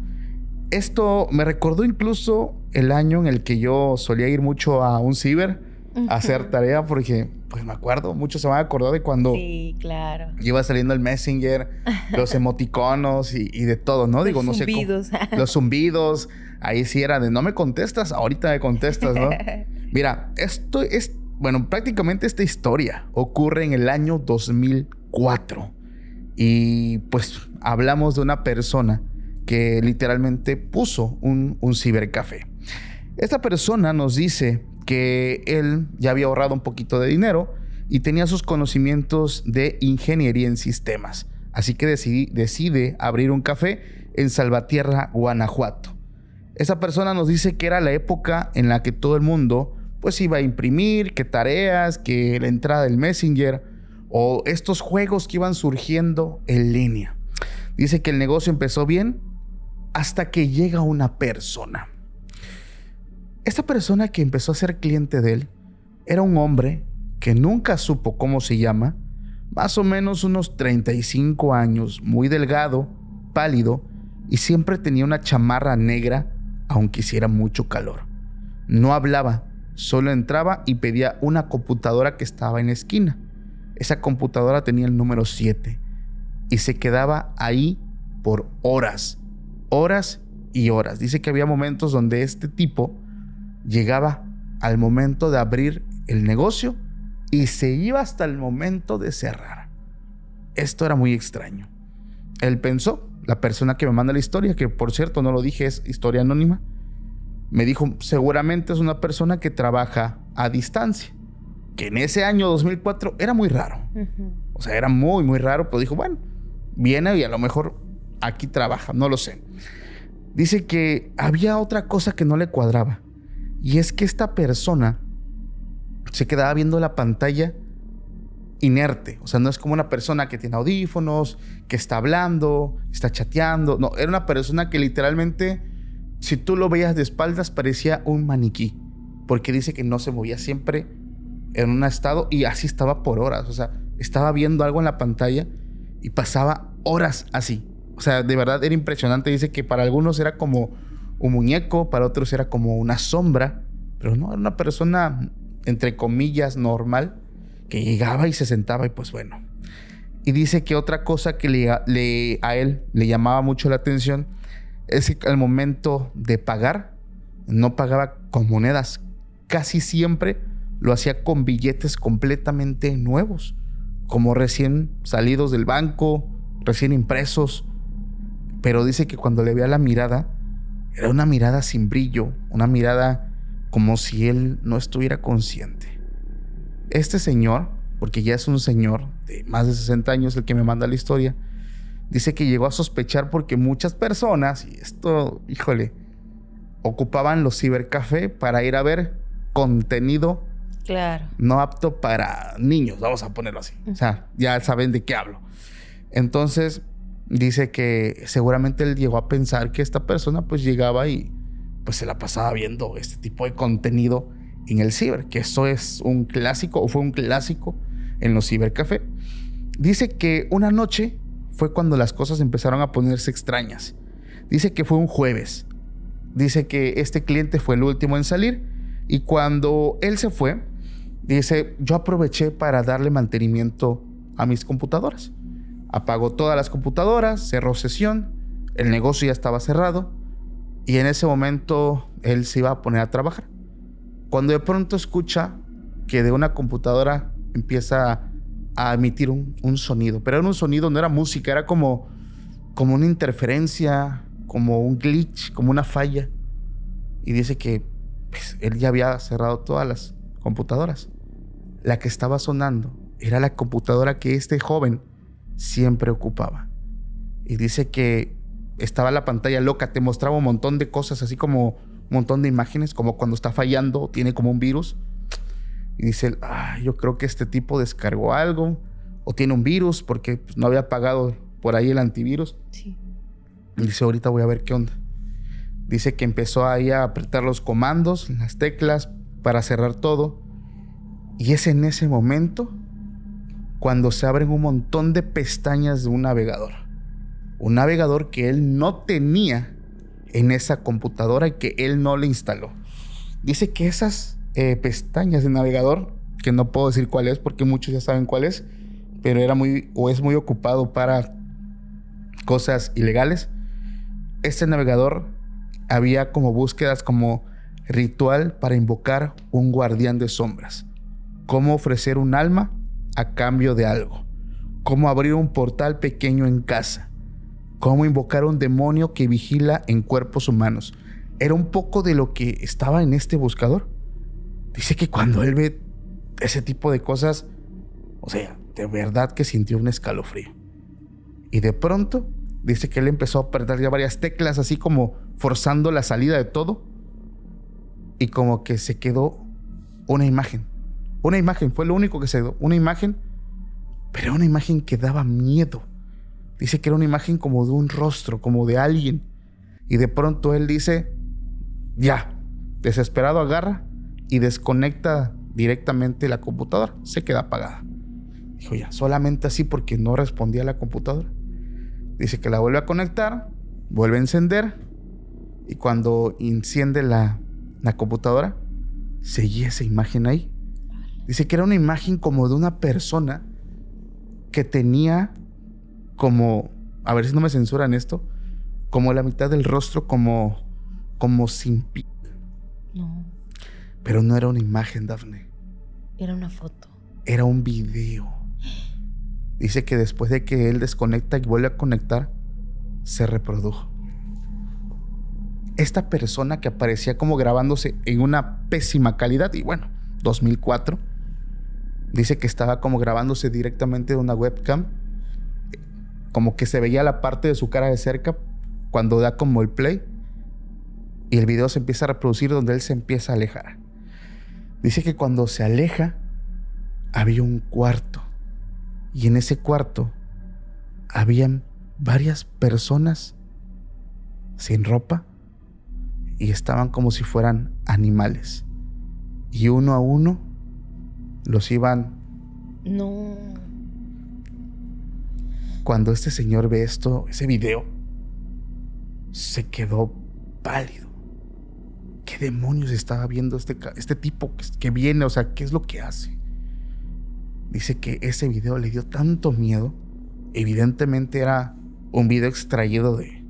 Esto me recordó incluso el año en el que yo solía ir mucho a un ciber a hacer tarea, porque pues me acuerdo, muchos se van a acordar de cuando claro, iba saliendo el Messenger, los emoticonos y de todo, ¿no? Digo, no sé cómo. Los zumbidos. Ahí sí era de no me contestas, ahorita me contestas, ¿no? Mira, esto es, bueno, prácticamente esta historia ocurre en el año 2004. Y pues hablamos de una persona que literalmente puso un cibercafé. Esta persona nos dice que él ya había ahorrado un poquito de dinero y tenía sus conocimientos de ingeniería en sistemas. Así que decide abrir un café en Salvatierra, Guanajuato. Esa persona nos dice que era la época en la que todo el mundo pues iba a imprimir, que tareas, que la entrada del Messenger o estos juegos que iban surgiendo en línea. Dice que el negocio empezó bien hasta que llega una persona. Esta persona que empezó a ser cliente de él era un hombre que nunca supo cómo se llama, más o menos unos 35 años, muy delgado, pálido y siempre tenía una chamarra negra aunque hiciera mucho calor. No hablaba, solo entraba y pedía una computadora que estaba en la esquina. Esa computadora tenía el número 7 y se quedaba ahí por horas y horas. Dice que había momentos donde este tipo llegaba al momento de abrir el negocio y se iba hasta el momento de cerrar. Esto era muy extraño. Él pensó, la persona que me manda la historia, que por cierto no lo dije, es historia anónima, me dijo, seguramente es una persona que trabaja a distancia, que en ese año 2004 era muy raro. O sea, era muy, muy raro, pero dijo, bueno, viene y a lo mejor aquí trabaja, no lo sé. Dice que había otra cosa que no le cuadraba. Y es que esta persona se quedaba viendo la pantalla inerte. O sea, no es como una persona que tiene audífonos, que está hablando, está chateando. No, era una persona que literalmente, si tú lo veías de espaldas, parecía un maniquí. Porque dice que no se movía, siempre en un estado, y así estaba por horas. O sea, estaba viendo algo en la pantalla y pasaba horas así. O sea, de verdad era impresionante. Dice que para algunos era como un muñeco, para otros era como una sombra, pero no, era una persona, entre comillas, normal, que llegaba y se sentaba y pues bueno. Y dice que otra cosa que a él le llamaba mucho la atención es que al momento de pagar, no pagaba con monedas. Casi siempre lo hacía con billetes completamente nuevos, como recién salidos del banco, recién impresos. Pero dice que cuando le veía la mirada, era una mirada sin brillo, una mirada como si él no estuviera consciente. Este señor, porque ya es un señor de más de 60 años el que me manda la historia, dice que llegó a sospechar porque muchas personas, y esto, híjole, ocupaban los cibercafé para ir a ver contenido no apto para niños, vamos a ponerlo así. O sea, ya saben de qué hablo. Entonces, dice que seguramente él llegó a pensar que esta persona pues llegaba y pues se la pasaba viendo este tipo de contenido en el ciber, que eso es un clásico, o fue un clásico en los cibercafé. Dice que una noche fue cuando las cosas empezaron a ponerse extrañas. Dice que fue un jueves. Dice que este cliente fue el último en salir y cuando él se fue, dice, yo aproveché para darle mantenimiento a mis computadoras. Apagó todas las computadoras, cerró sesión, el negocio ya estaba cerrado y en ese momento él se iba a poner a trabajar. Cuando de pronto escucha que de una computadora empieza a emitir un sonido, pero era un sonido, no era música, era como una interferencia, como un glitch, como una falla. Y dice que pues, él ya había cerrado todas las computadoras. La que estaba sonando era la computadora que este joven siempre ocupaba. Y dice que estaba la pantalla loca, te mostraba un montón de cosas, así como un montón de imágenes, como cuando está fallando, tiene como un virus. Y dice, yo creo que este tipo descargó algo o tiene un virus porque pues, no había pagado por ahí el antivirus. Sí. Y dice, ahorita voy a ver qué onda. Dice que empezó ahí a apretar los comandos, las teclas para cerrar todo. Y es en ese momento cuando se abren un montón de pestañas de un navegador. Un navegador que él no tenía en esa computadora y que él no le instaló. Dice que esas pestañas de navegador, que no puedo decir cuál es porque muchos ya saben cuál es, pero es muy ocupado para cosas ilegales. Este navegador había como búsquedas como ritual para invocar un guardián de sombras, cómo ofrecer un alma a cambio de algo, cómo abrir un portal pequeño en casa, cómo invocar un demonio que vigila en cuerpos humanos. Era un poco de lo que estaba en este buscador. Dice que cuando él ve ese tipo de cosas, o sea, de verdad que sintió un escalofrío. Y de pronto, dice que él empezó a apretar ya varias teclas, así como forzando la salida de todo. Y como que se quedó una imagen. Una imagen, fue lo único que se quedó. Una imagen, pero una imagen que daba miedo. Dice que era una imagen como de un rostro, como de alguien. Y de pronto él dice, ya, desesperado agarra y desconecta directamente la computadora. Se queda apagada. Dijo ya, solamente así porque no respondía a la computadora. Dice que la vuelve a conectar, vuelve a encender y cuando enciende la computadora, seguía esa imagen ahí. Dice que era una imagen como de una persona que tenía como, a ver si no me censuran esto, como la mitad del rostro como sin piel. No. Pero no era una imagen, Dafne. Era una foto. Era un video. Dice que después de que él desconecta y vuelve a conectar, se reprodujo. Esta persona que aparecía como grabándose en una pésima calidad, y bueno, 2004, dice que estaba como grabándose directamente de una webcam, como que se veía la parte de su cara de cerca cuando da como el play, y el video se empieza a reproducir donde él se empieza a alejar. Dice que cuando se aleja, había un cuarto. Y en ese cuarto habían varias personas sin ropa y estaban como si fueran animales. Y uno a uno los iban... No. Cuando este señor ve ese video, se quedó pálido. ¿Qué demonios estaba viendo este tipo que viene? O sea, ¿qué es lo que hace? Dice que ese video le dio tanto miedo. Evidentemente era un video extraído de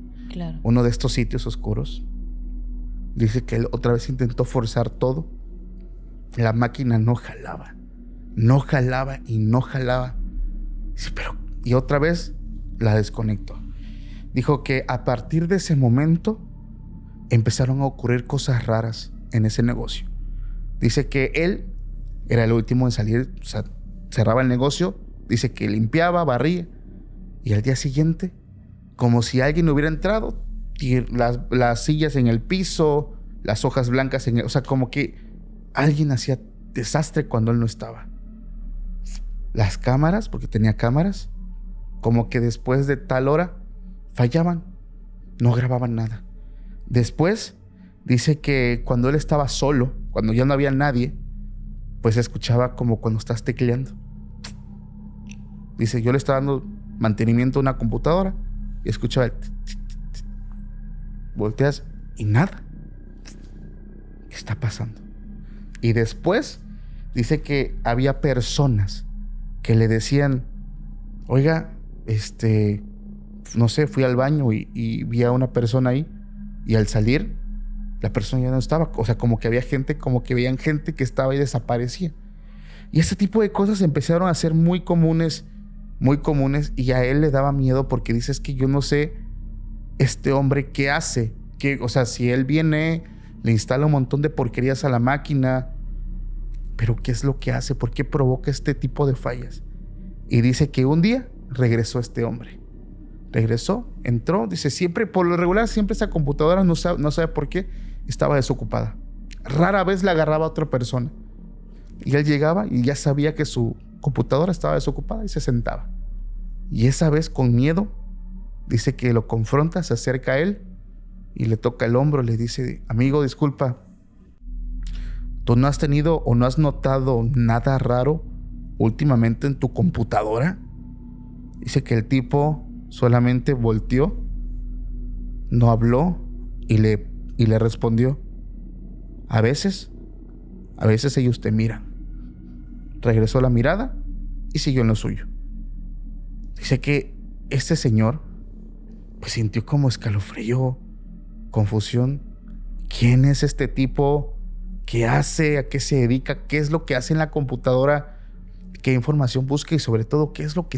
uno de estos sitios oscuros. Dice que él otra vez intentó forzar todo. La máquina no jalaba. No jalaba y no jalaba. Dice, y otra vez la desconectó. Dijo que a partir de ese momento empezaron a ocurrir cosas raras en ese negocio. Dice que él era el último en salir, o sea, cerraba el negocio, dice que limpiaba, barría, y al día siguiente, como si alguien hubiera entrado, las sillas en el piso, las hojas blancas o sea, como que alguien hacía desastre cuando él no estaba. Las cámaras, porque tenía cámaras, como que después de tal hora fallaban, no grababan nada. Después Dice que cuando él estaba solo, cuando ya no había nadie, pues escuchaba como cuando estás tecleando. Dice, yo le estaba dando mantenimiento a una computadora y escuchaba el... Volteas y nada. ¿Qué está pasando? Y después dice que había personas que le decían, oiga, no sé, fui al baño y vi a una persona ahí, y al salir la persona ya no estaba. O sea, como que había gente, como que veían gente que estaba y desaparecía. Y este tipo de cosas empezaron a ser muy comunes, y a él le daba miedo porque dice, es que yo no sé este hombre qué hace. O sea, si él viene, le instala un montón de porquerías a la máquina, pero ¿qué es lo que hace? ¿Por qué provoca este tipo de fallas? Y dice que un día regresó este hombre. Regresó, entró, dice, siempre, por lo regular, siempre esa computadora, no sabe por qué, estaba desocupada. Rara vez la agarraba otra persona. Y él llegaba y ya sabía que su computadora estaba desocupada y se sentaba. Y esa vez, con miedo, dice que lo confronta, se acerca a él y le toca el hombro, le dice, amigo, disculpa, ¿tú no has tenido o no has notado nada raro últimamente en tu computadora? Dice que el tipo solamente volteó, no habló y le respondió, a veces ellos te miran. Regresó la mirada y siguió en lo suyo. Dice que este señor pues sintió como escalofrío, confusión. ¿Quién es este tipo? ¿Qué hace? ¿A qué se dedica? ¿Qué es lo que hace en la computadora? ¿Qué información busca? Y sobre todo, ¿qué es lo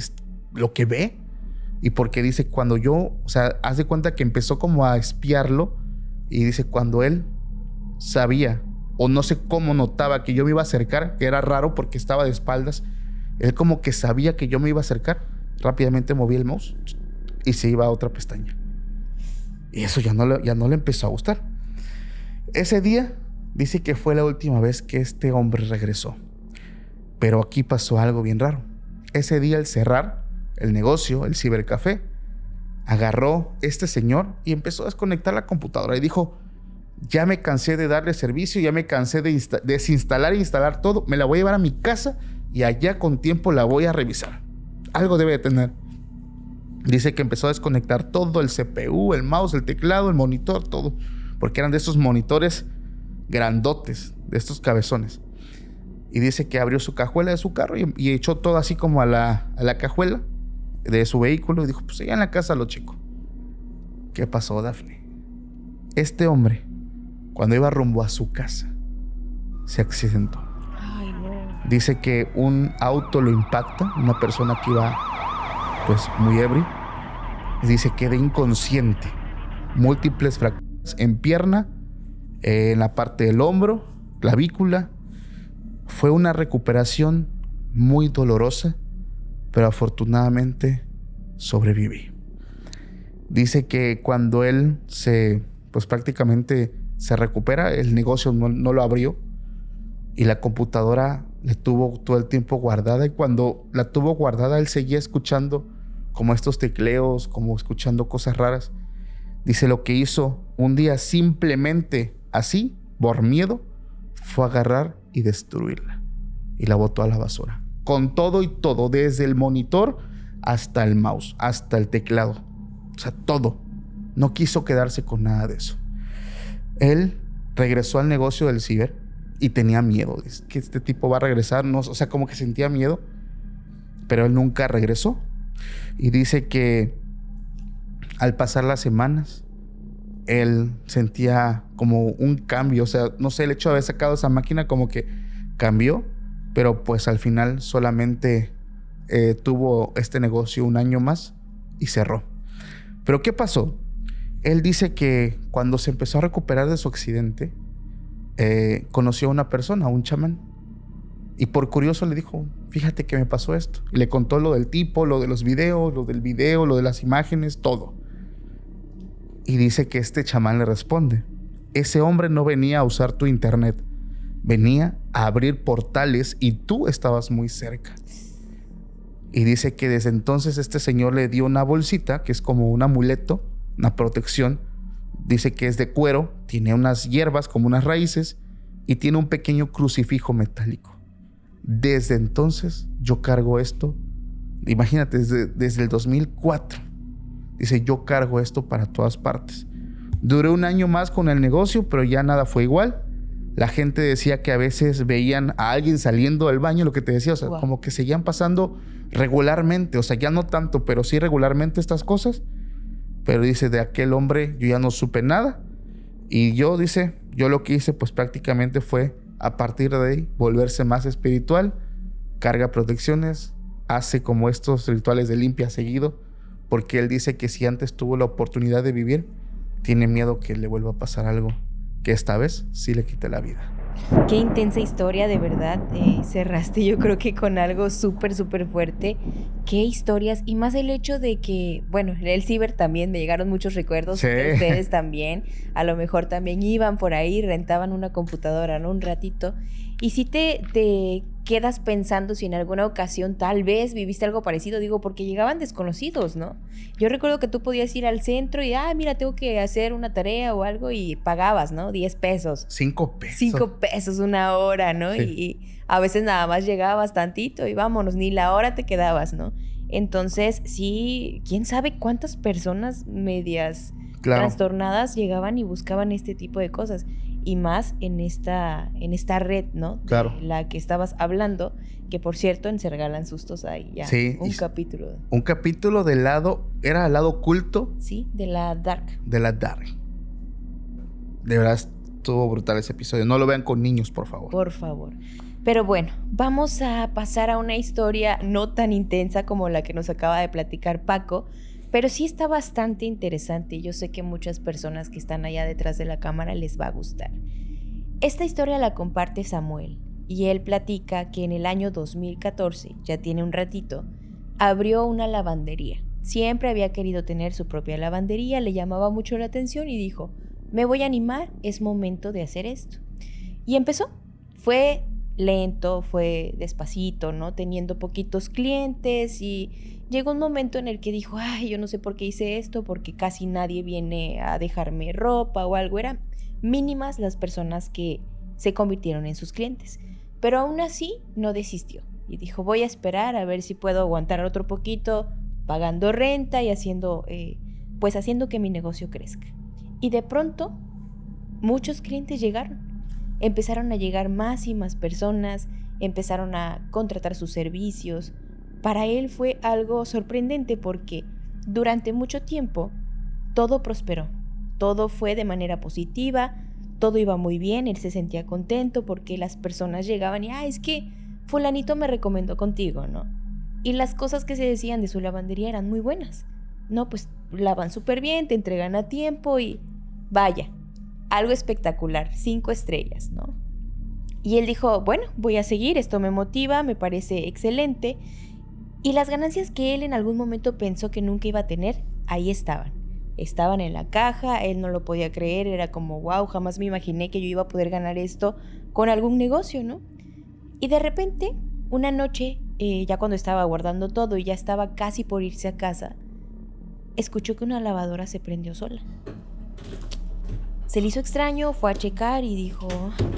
que ve? Y porque dice, cuando yo, o sea, haz de cuenta que empezó como a espiarlo, y dice, cuando él sabía, o no sé cómo notaba que yo me iba a acercar, que era raro porque estaba de espaldas, él como que sabía que yo me iba a acercar, rápidamente movía el mouse y se iba a otra pestaña. Y eso ya no le empezó a gustar. Ese día dice que fue la última vez que este hombre regresó. Pero aquí pasó algo bien raro. Ese día, al cerrar el negocio, el cibercafé, agarró este señor y empezó a desconectar la computadora y dijo, ya me cansé de darle servicio, ya me cansé de desinstalar e instalar todo, me la voy a llevar a mi casa y allá con tiempo la voy a revisar. Algo debe de tener. Dice que empezó a desconectar todo, el CPU, el mouse, el teclado, el monitor, todo, porque eran de esos monitores grandotes, de estos cabezones. Y dice que abrió su cajuela de su carro y echó todo así como a la cajuela de su vehículo y dijo, pues allá en la casa lo checo. ¿Qué pasó, Dafne? Este hombre, cuando iba rumbo a su casa, se accidentó. Ay, no. Dice que un auto lo impacta, una persona que iba pues muy ebrio. Dice que queda inconsciente, múltiples fracturas en pierna, en la parte del hombro, clavícula. Fue una recuperación muy dolorosa, pero afortunadamente sobreviví. Dice que cuando él pues prácticamente se recupera, el negocio no lo abrió y la computadora le tuvo todo el tiempo guardada, y cuando la tuvo guardada él seguía escuchando como estos tecleos, como escuchando cosas raras. Dice, lo que hizo un día simplemente así, por miedo, fue agarrar y destruirla y la botó a la basura, con todo y todo, desde el monitor hasta el mouse, hasta el teclado, o sea, todo. No quiso quedarse con nada de eso. Él regresó al negocio del ciber y tenía miedo. Dice que este tipo va a regresar, no, o sea, como que sentía miedo, pero él nunca regresó. Y dice que al pasar las semanas él sentía como un cambio, o sea, no sé, el hecho de haber sacado esa máquina como que cambió, pero pues al final solamente tuvo este negocio un año más y cerró. Pero ¿qué pasó? Él dice que cuando se empezó a recuperar de su accidente, conoció a una persona, a un chamán, y por curioso le dijo, fíjate que me pasó esto. Y le contó lo del tipo, lo de los videos, lo del video, lo de las imágenes, todo. Y dice que este chamán le responde, ese hombre no venía a usar tu internet, venía a abrir portales y tú estabas muy cerca. Y dice que desde entonces este señor le dio una bolsita que es como un amuleto, una protección. Dice que es de cuero tiene unas hierbas como unas raíces y tiene un pequeño crucifijo metálico. Desde entonces yo cargo esto, imagínate, desde el 2004. Dice, yo cargo esto para todas partes. Duré un año más con el negocio, pero ya nada fue igual. La gente decía que a veces veían a alguien saliendo del baño, lo que te decía, o sea, como que seguían pasando regularmente, o sea, ya no tanto, pero sí regularmente estas cosas. Pero dice, de aquel hombre yo ya no supe nada. Y yo, dice, yo lo que hice pues prácticamente fue a partir de ahí volverse más espiritual, carga protecciones, hace como estos rituales de limpia seguido, porque él dice que si antes tuvo la oportunidad de vivir, tiene miedo que le vuelva a pasar algo que esta vez sí le quite la vida. Qué intensa historia, de verdad. Cerraste yo creo que con algo súper, súper fuerte. Qué historias. Y más el hecho de que, bueno, el ciber también, me llegaron muchos recuerdos. Sí. De ustedes también. A lo mejor también iban por ahí, rentaban una computadora, ¿no? Un ratito. Y si te quedas pensando si en alguna ocasión tal vez viviste algo parecido, digo, porque llegaban desconocidos, ¿no? Yo recuerdo que tú podías ir al centro y, mira, tengo que hacer una tarea o algo y pagabas, ¿no? 10 pesos. 5 pesos. 5 pesos una hora, ¿no? Sí. Y a veces nada más llegabas tantito y vámonos, ni la hora te quedabas, ¿no? Entonces, sí, quién sabe cuántas personas medias trastornadas llegaban y buscaban este tipo de cosas. Y más en esta red, ¿no? Claro. De la que estabas hablando, que por cierto, en Se Regalan Sustos hay ya un capítulo. Un capítulo del lado, ¿era el lado oculto? Sí, de la Dark. De la Dark. De verdad estuvo brutal ese episodio. No lo vean con niños, por favor. Por favor. Pero bueno, vamos a pasar a una historia no tan intensa como la que nos acaba de platicar Paco, pero sí está bastante interesante y yo sé que muchas personas que están allá detrás de la cámara les va a gustar. Esta historia la comparte Samuel y él platica que en el año 2014, ya tiene un ratito, abrió una lavandería. Siempre había querido tener su propia lavandería, le llamaba mucho la atención y dijo, me voy a animar, es momento de hacer esto. Y empezó. Fue lento, fue despacito, ¿no? Teniendo poquitos clientes y llegó un momento en el que dijo, yo no sé por qué hice esto, porque casi nadie viene a dejarme ropa o algo. Eran mínimas las personas que se convirtieron en sus clientes. Pero aún así no desistió y dijo, voy a esperar a ver si puedo aguantar otro poquito pagando renta y haciendo que mi negocio crezca. Y de pronto muchos clientes llegaron. Empezaron a llegar más y más personas, empezaron a contratar sus servicios. Para él fue algo sorprendente porque durante mucho tiempo todo prosperó, todo fue de manera positiva, todo iba muy bien, él se sentía contento porque las personas llegaban y, es que fulanito me recomendó contigo, ¿no? Y las cosas que se decían de su lavandería eran muy buenas. No, pues lavan súper bien, te entregan a tiempo y vaya, algo espectacular, 5 estrellas, ¿no? Y él dijo, bueno, voy a seguir, esto me motiva, me parece excelente. Y las ganancias que él en algún momento pensó que nunca iba a tener, ahí estaban. Estaban en la caja, él no lo podía creer, era como, wow, jamás me imaginé que yo iba a poder ganar esto con algún negocio, ¿no? Y de repente, una noche, ya cuando estaba guardando todo y ya estaba casi por irse a casa, escuchó que una lavadora se prendió sola. Se le hizo extraño, fue a checar y dijo,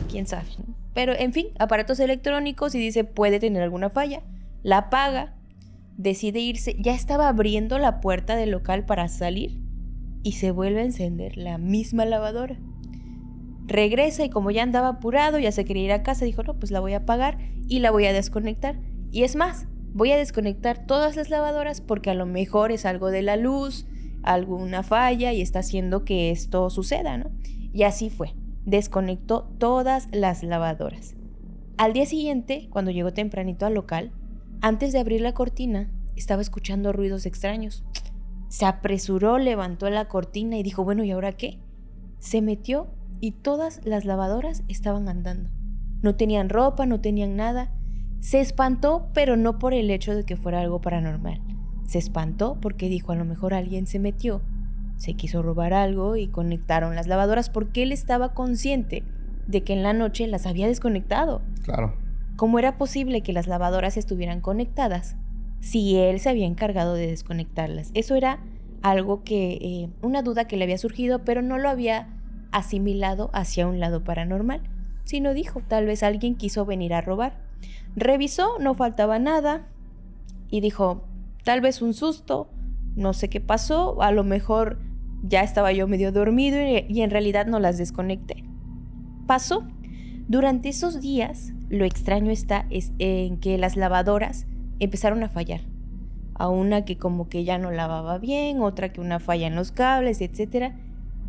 quién sabe, ¿no? Pero en fin, aparatos electrónicos y dice, puede tener alguna falla. La apaga, decide irse, ya estaba abriendo la puerta del local para salir y se vuelve a encender la misma lavadora. Regresa y como ya andaba apurado, ya se quería ir a casa, dijo, no, pues la voy a apagar y la voy a desconectar. Y es más, voy a desconectar todas las lavadoras porque a lo mejor es algo de la luz, alguna falla y está haciendo que esto suceda, ¿no? Y así fue, desconectó todas las lavadoras. Al día siguiente, cuando llegó tempranito al local, antes de abrir la cortina, estaba escuchando ruidos extraños. Se apresuró, levantó la cortina y dijo, bueno, ¿y ahora qué? Se metió y todas las lavadoras estaban andando. No tenían ropa, no tenían nada. Se espantó, pero no por el hecho de que fuera algo paranormal. Se espantó porque dijo, a lo mejor alguien se metió, se quiso robar algo y conectaron las lavadoras porque él estaba consciente de que en la noche las había desconectado. Claro. ¿Cómo era posible que las lavadoras estuvieran conectadas si él se había encargado de desconectarlas? Eso era algo que, una duda que le había surgido, pero no lo había asimilado hacia un lado paranormal, sino dijo, tal vez alguien quiso venir a robar. Revisó, no faltaba nada y dijo, tal vez un susto, no sé qué pasó, a lo mejor ya estaba yo medio dormido y en realidad no las desconecté. Pasó. Durante esos días, lo extraño está es en que las lavadoras empezaron a fallar. A una que como que ya no lavaba bien, otra que una falla en los cables, etc.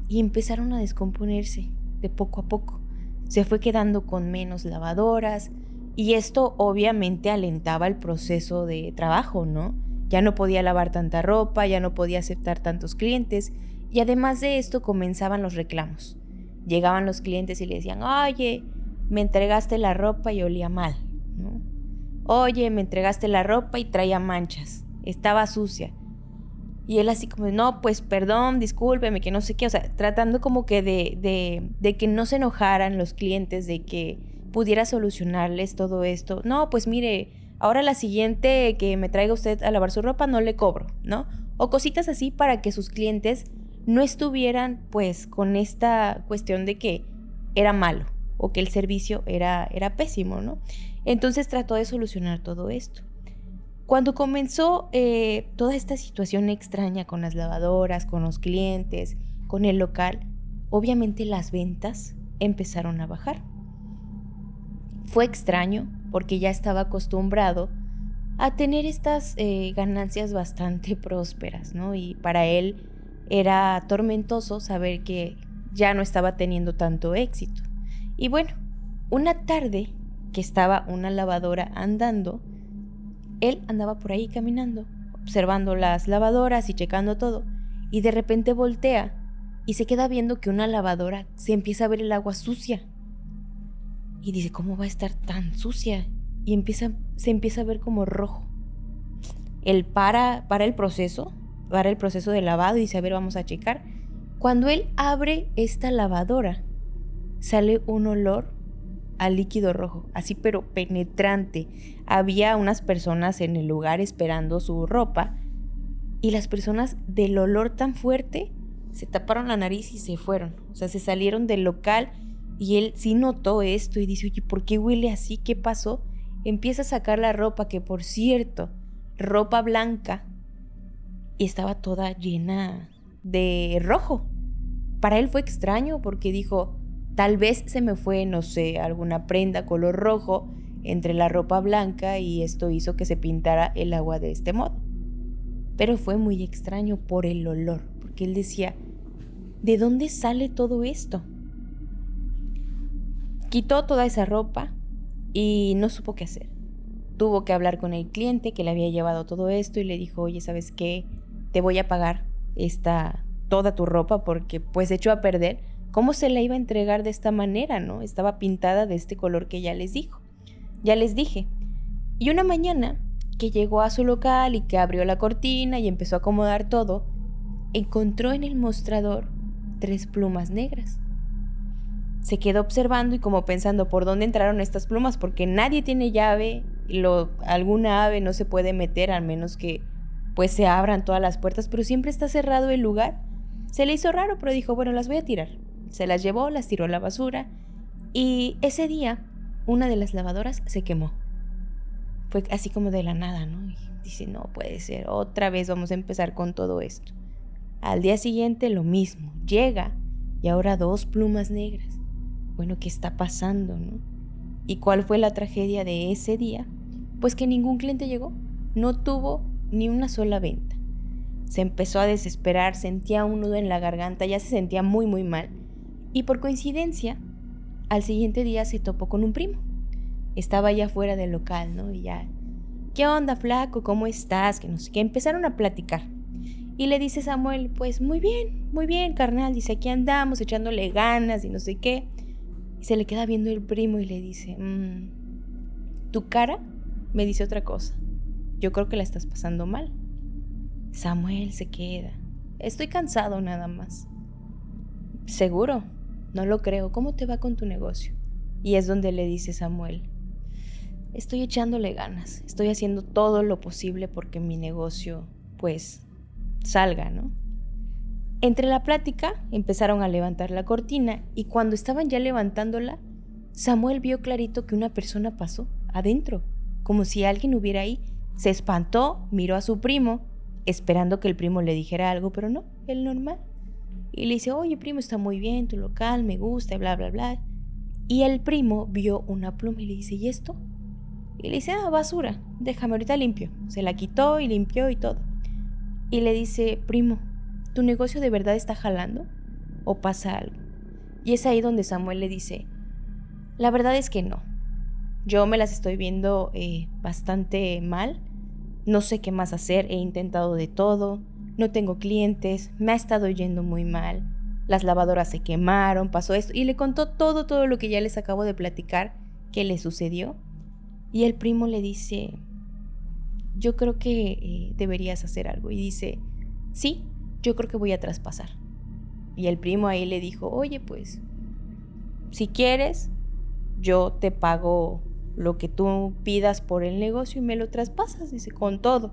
Y empezaron a descomponerse de poco a poco. Se fue quedando con menos lavadoras y esto obviamente alentaba el proceso de trabajo, ¿no? Ya no podía lavar tanta ropa, ya no podía aceptar tantos clientes y además de esto comenzaban los reclamos. Llegaban los clientes y le decían, oye, me entregaste la ropa y olía mal, ¿no? Oye, me entregaste la ropa y traía manchas, estaba sucia. Y él así como, no, pues perdón, discúlpeme, que no sé qué, o sea, tratando como que de que no se enojaran los clientes, de que pudiera solucionarles todo esto. No, pues mire, ahora la siguiente que me traiga usted a lavar su ropa no le cobro, ¿no? O cositas así para que sus clientes no estuvieran pues con esta cuestión de que era malo o que el servicio era pésimo, ¿no? Entonces trató de solucionar todo esto. Cuando comenzó toda esta situación extraña con las lavadoras, con los clientes, con el local, obviamente las ventas empezaron a bajar. Fue extraño porque ya estaba acostumbrado a tener estas ganancias bastante prósperas, ¿no? Y para él era tormentoso saber que ya no estaba teniendo tanto éxito. Y bueno, una tarde que estaba una lavadora andando, él andaba por ahí caminando, observando las lavadoras y checando todo, y de repente voltea y se queda viendo que una lavadora se empieza a ver el agua sucia. Y dice, ¿cómo va a estar tan sucia? Y se empieza a ver como rojo. Él para el proceso de lavado y dice, a ver, vamos a checar. Cuando él abre esta lavadora, sale un olor a líquido rojo, así pero penetrante. Había unas personas en el lugar esperando su ropa y las personas del olor tan fuerte se taparon la nariz y se fueron. O sea, se salieron del local y él sí notó esto y dice, oye, ¿por qué huele así? ¿Qué pasó? Empieza a sacar la ropa, que por cierto, ropa blanca, y estaba toda llena de rojo. Para él fue extraño porque dijo, tal vez se me fue, no sé, alguna prenda color rojo entre la ropa blanca y esto hizo que se pintara el agua de este modo. Pero fue muy extraño por el olor, porque él decía, ¿de dónde sale todo esto? Quitó toda esa ropa y no supo qué hacer. Tuvo que hablar con el cliente que le había llevado todo esto y le dijo, oye, ¿sabes qué? Te voy a pagar toda tu ropa porque pues echó a perder. ¿Cómo se la iba a entregar de esta manera, no? Estaba pintada de este color que ya les dije. Y una mañana que llegó a su local y que abrió la cortina y empezó a acomodar todo, encontró en el mostrador 3 plumas negras. Se quedó observando y como pensando por dónde entraron estas plumas, porque nadie tiene llave, alguna ave no se puede meter al menos que pues se abran todas las puertas, pero siempre está cerrado el lugar. Se le hizo raro, pero dijo, bueno, las voy a tirar. Se las llevó, las tiró a la basura y ese día una de las lavadoras se quemó. Fue así como de la nada, ¿no? Y dice, no puede ser, otra vez vamos a empezar con todo esto. Al día siguiente lo mismo, llega y ahora 2 plumas negras. Bueno, ¿qué está pasando, no? ¿Y cuál fue la tragedia de ese día? Pues que ningún cliente llegó, no tuvo ni una sola venta. Se empezó a desesperar, sentía un nudo en la garganta, ya se sentía muy muy mal. Y por coincidencia, al siguiente día se topó con un primo. Estaba allá fuera del local, ¿no? Y ya, ¿qué onda, flaco? ¿Cómo estás? Que no sé qué. Empezaron a platicar. Y le dice Samuel, pues muy bien, carnal. Dice, aquí andamos echándole ganas y no sé qué. Y se le queda viendo el primo y le dice, tu cara me dice otra cosa. Yo creo que la estás pasando mal. Samuel se queda. Estoy cansado nada más. ¿Seguro? No lo creo. ¿Cómo te va con tu negocio? Y es donde le dice Samuel, estoy echándole ganas. Estoy haciendo todo lo posible porque mi negocio, pues, salga, ¿no? Entre la plática empezaron a levantar la cortina y cuando estaban ya levantándola, Samuel vio clarito que una persona pasó adentro, como si alguien hubiera ahí. Se espantó, miró a su primo, esperando que el primo le dijera algo, pero no, el normal. Y le dice, oye primo, está muy bien tu local, me gusta, bla, bla, bla. Y el primo vio una pluma y le dice, ¿y esto? Y le dice, basura, déjame, ahorita limpio. Se la quitó y limpió y todo. Y le dice, primo, ¿tu negocio de verdad está jalando? ¿O pasa algo? Y es ahí donde Samuel le dice, la verdad es que no. Yo me las estoy viendo bastante mal. No sé qué más hacer, he intentado de todo. No tengo clientes, me ha estado yendo muy mal. Las lavadoras se quemaron, pasó esto. Y le contó todo lo que ya les acabo de platicar que le sucedió. Y el primo le dice, yo creo que deberías hacer algo. Y dice, sí, yo creo que voy a traspasar. Y el primo ahí le dijo, oye, pues, si quieres, yo te pago lo que tú pidas por el negocio y me lo traspasas, dice, con todo.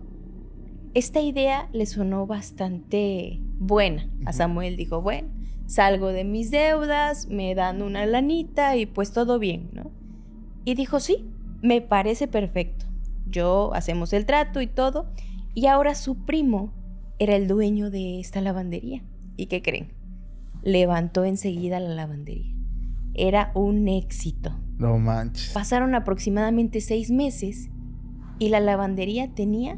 Esta idea le sonó bastante buena a Samuel. Dijo, bueno, salgo de mis deudas, me dan una lanita y pues todo bien, ¿no? Y dijo, sí, me parece perfecto. Yo hacemos el trato y todo. Y ahora su primo era el dueño de esta lavandería. ¿Y qué creen? Levantó enseguida la lavandería. Era un éxito. No manches. Pasaron aproximadamente 6 meses y la lavandería tenía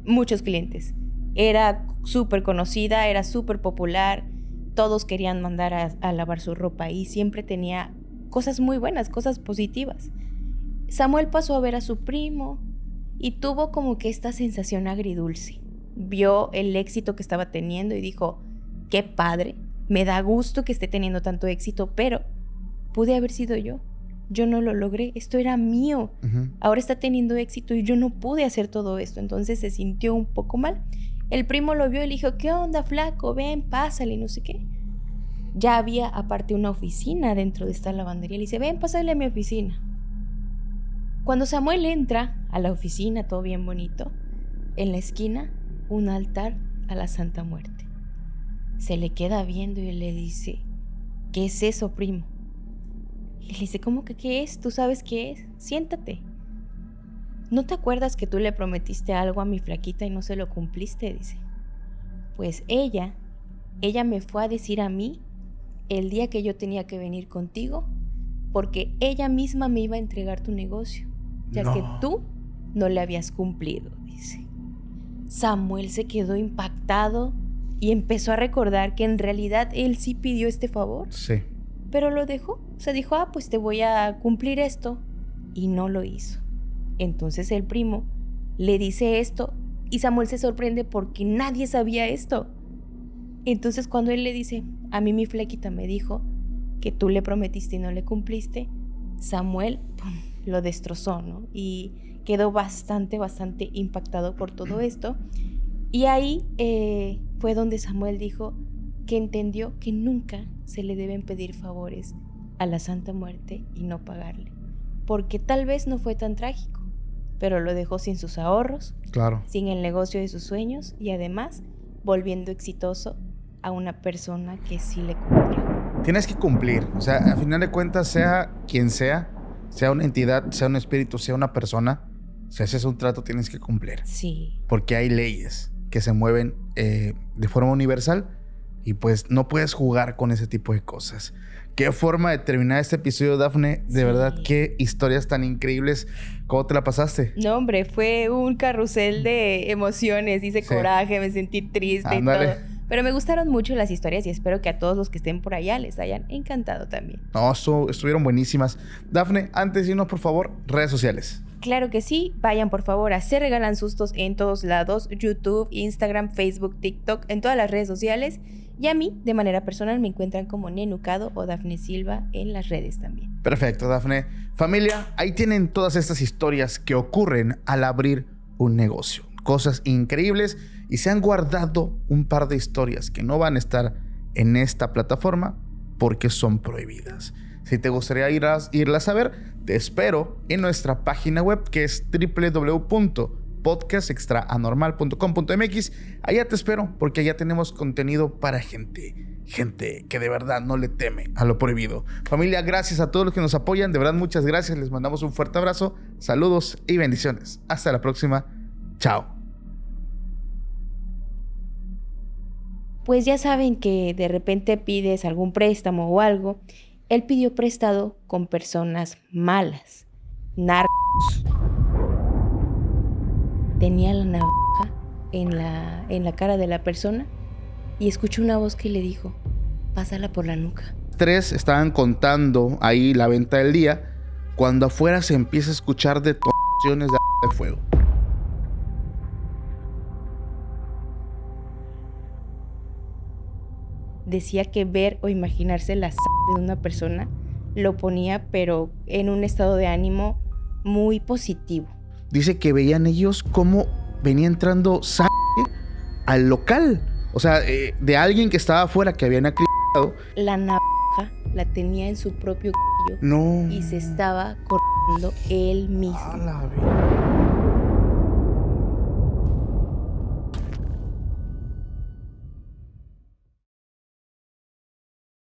muchos clientes. Era súper conocida, era súper popular. Todos querían mandar a lavar su ropa y siempre tenía cosas muy buenas, cosas positivas. Samuel pasó a ver a su primo y tuvo como que esta sensación agridulce. Vio el éxito que estaba teniendo y dijo, qué padre, me da gusto que esté teniendo tanto éxito, pero pude haber sido yo. Yo no lo logré, esto era mío. Ahora está teniendo éxito y yo no pude hacer todo esto. Entonces se sintió un poco mal. El primo lo vio y le dijo, ¿qué onda, flaco? Ven, pásale, no sé qué. Ya había aparte una oficina dentro de esta lavandería. Le dice, ven, pásale a mi oficina. Cuando Samuel entra a la oficina, todo bien bonito, en la esquina, un altar a la Santa Muerte. Se le queda viendo y le dice, ¿qué es eso, primo? Y le dice, ¿cómo que qué es? ¿Tú sabes qué es? Siéntate. ¿No te acuerdas que tú le prometiste algo a mi flaquita y no se lo cumpliste? Dice. Pues ella me fue a decir a mí el día que yo tenía que venir contigo porque ella misma me iba a entregar tu negocio, ya que tú no le habías cumplido, dice. Samuel se quedó impactado y empezó a recordar que en realidad él sí pidió este favor. Sí. Pero lo dejó. Se dijo, pues te voy a cumplir esto. Y no lo hizo. Entonces el primo le dice esto y Samuel se sorprende porque nadie sabía esto. Entonces cuando él le dice, a mí mi flaquita me dijo que tú le prometiste y no le cumpliste, Samuel lo destrozó, ¿no? Y quedó bastante impactado por todo esto. Y ahí fue donde Samuel dijo que entendió que nunca se le deben pedir favores a la Santa Muerte y no pagarle. Porque tal vez no fue tan trágico, pero lo dejó sin sus ahorros, claro, sin el negocio de sus sueños y además volviendo exitoso a una persona que sí le cumplió. Tienes que cumplir. O sea, a final de cuentas, sea quien sea una entidad, sea un espíritu, sea una persona, si haces un trato tienes que cumplir. Sí. Porque hay leyes que se mueven de forma universal y pues no puedes jugar con ese tipo de cosas. Qué forma de terminar este episodio, Dafne. De verdad, qué historias tan increíbles. ¿Cómo te la pasaste? No, hombre, fue un carrusel de emociones. Hice coraje, me sentí triste y todo. Pero me gustaron mucho las historias y espero que a todos los que estén por allá les hayan encantado también. No, estuvieron buenísimas. Dafne, antes de irnos, por favor, redes sociales. Claro que sí. Vayan, por favor, a Se Regalan Sustos en todos lados. YouTube, Instagram, Facebook, TikTok, en todas las redes sociales. Y a mí, de manera personal, me encuentran como Nenucado o Dafne Silva en las redes también. Perfecto, Dafne. Familia, ahí tienen todas estas historias que ocurren al abrir un negocio. Cosas increíbles y se han guardado un par de historias que no van a estar en esta plataforma porque son prohibidas. Si te gustaría irlas a ver, te espero en nuestra página web que es www.pacoarias.com. podcastextraanormal.com.mx. Allá te espero porque allá tenemos contenido para gente que de verdad no le teme a lo prohibido. Familia, gracias a todos los que nos apoyan. De verdad, muchas gracias. Les mandamos un fuerte abrazo. Saludos y bendiciones. Hasta la próxima. Chao. Pues ya saben que de repente pides algún préstamo o algo. Él pidió prestado con personas malas, narcos. Tenía la navaja en la cara de la persona y escuchó una voz que le dijo: pásala por la nuca. 3 estaban contando ahí la venta del día cuando afuera se empieza a escuchar detonaciones de fuego. Decía que ver o imaginarse la sangre de una persona lo ponía, pero en un estado de ánimo muy positivo. Dice que veían ellos cómo venía entrando sangre al local. O sea, de alguien que estaba afuera, que habían acribillado. La navaja la tenía en su propio cuello. No. Y se estaba cortando él mismo. A la vida.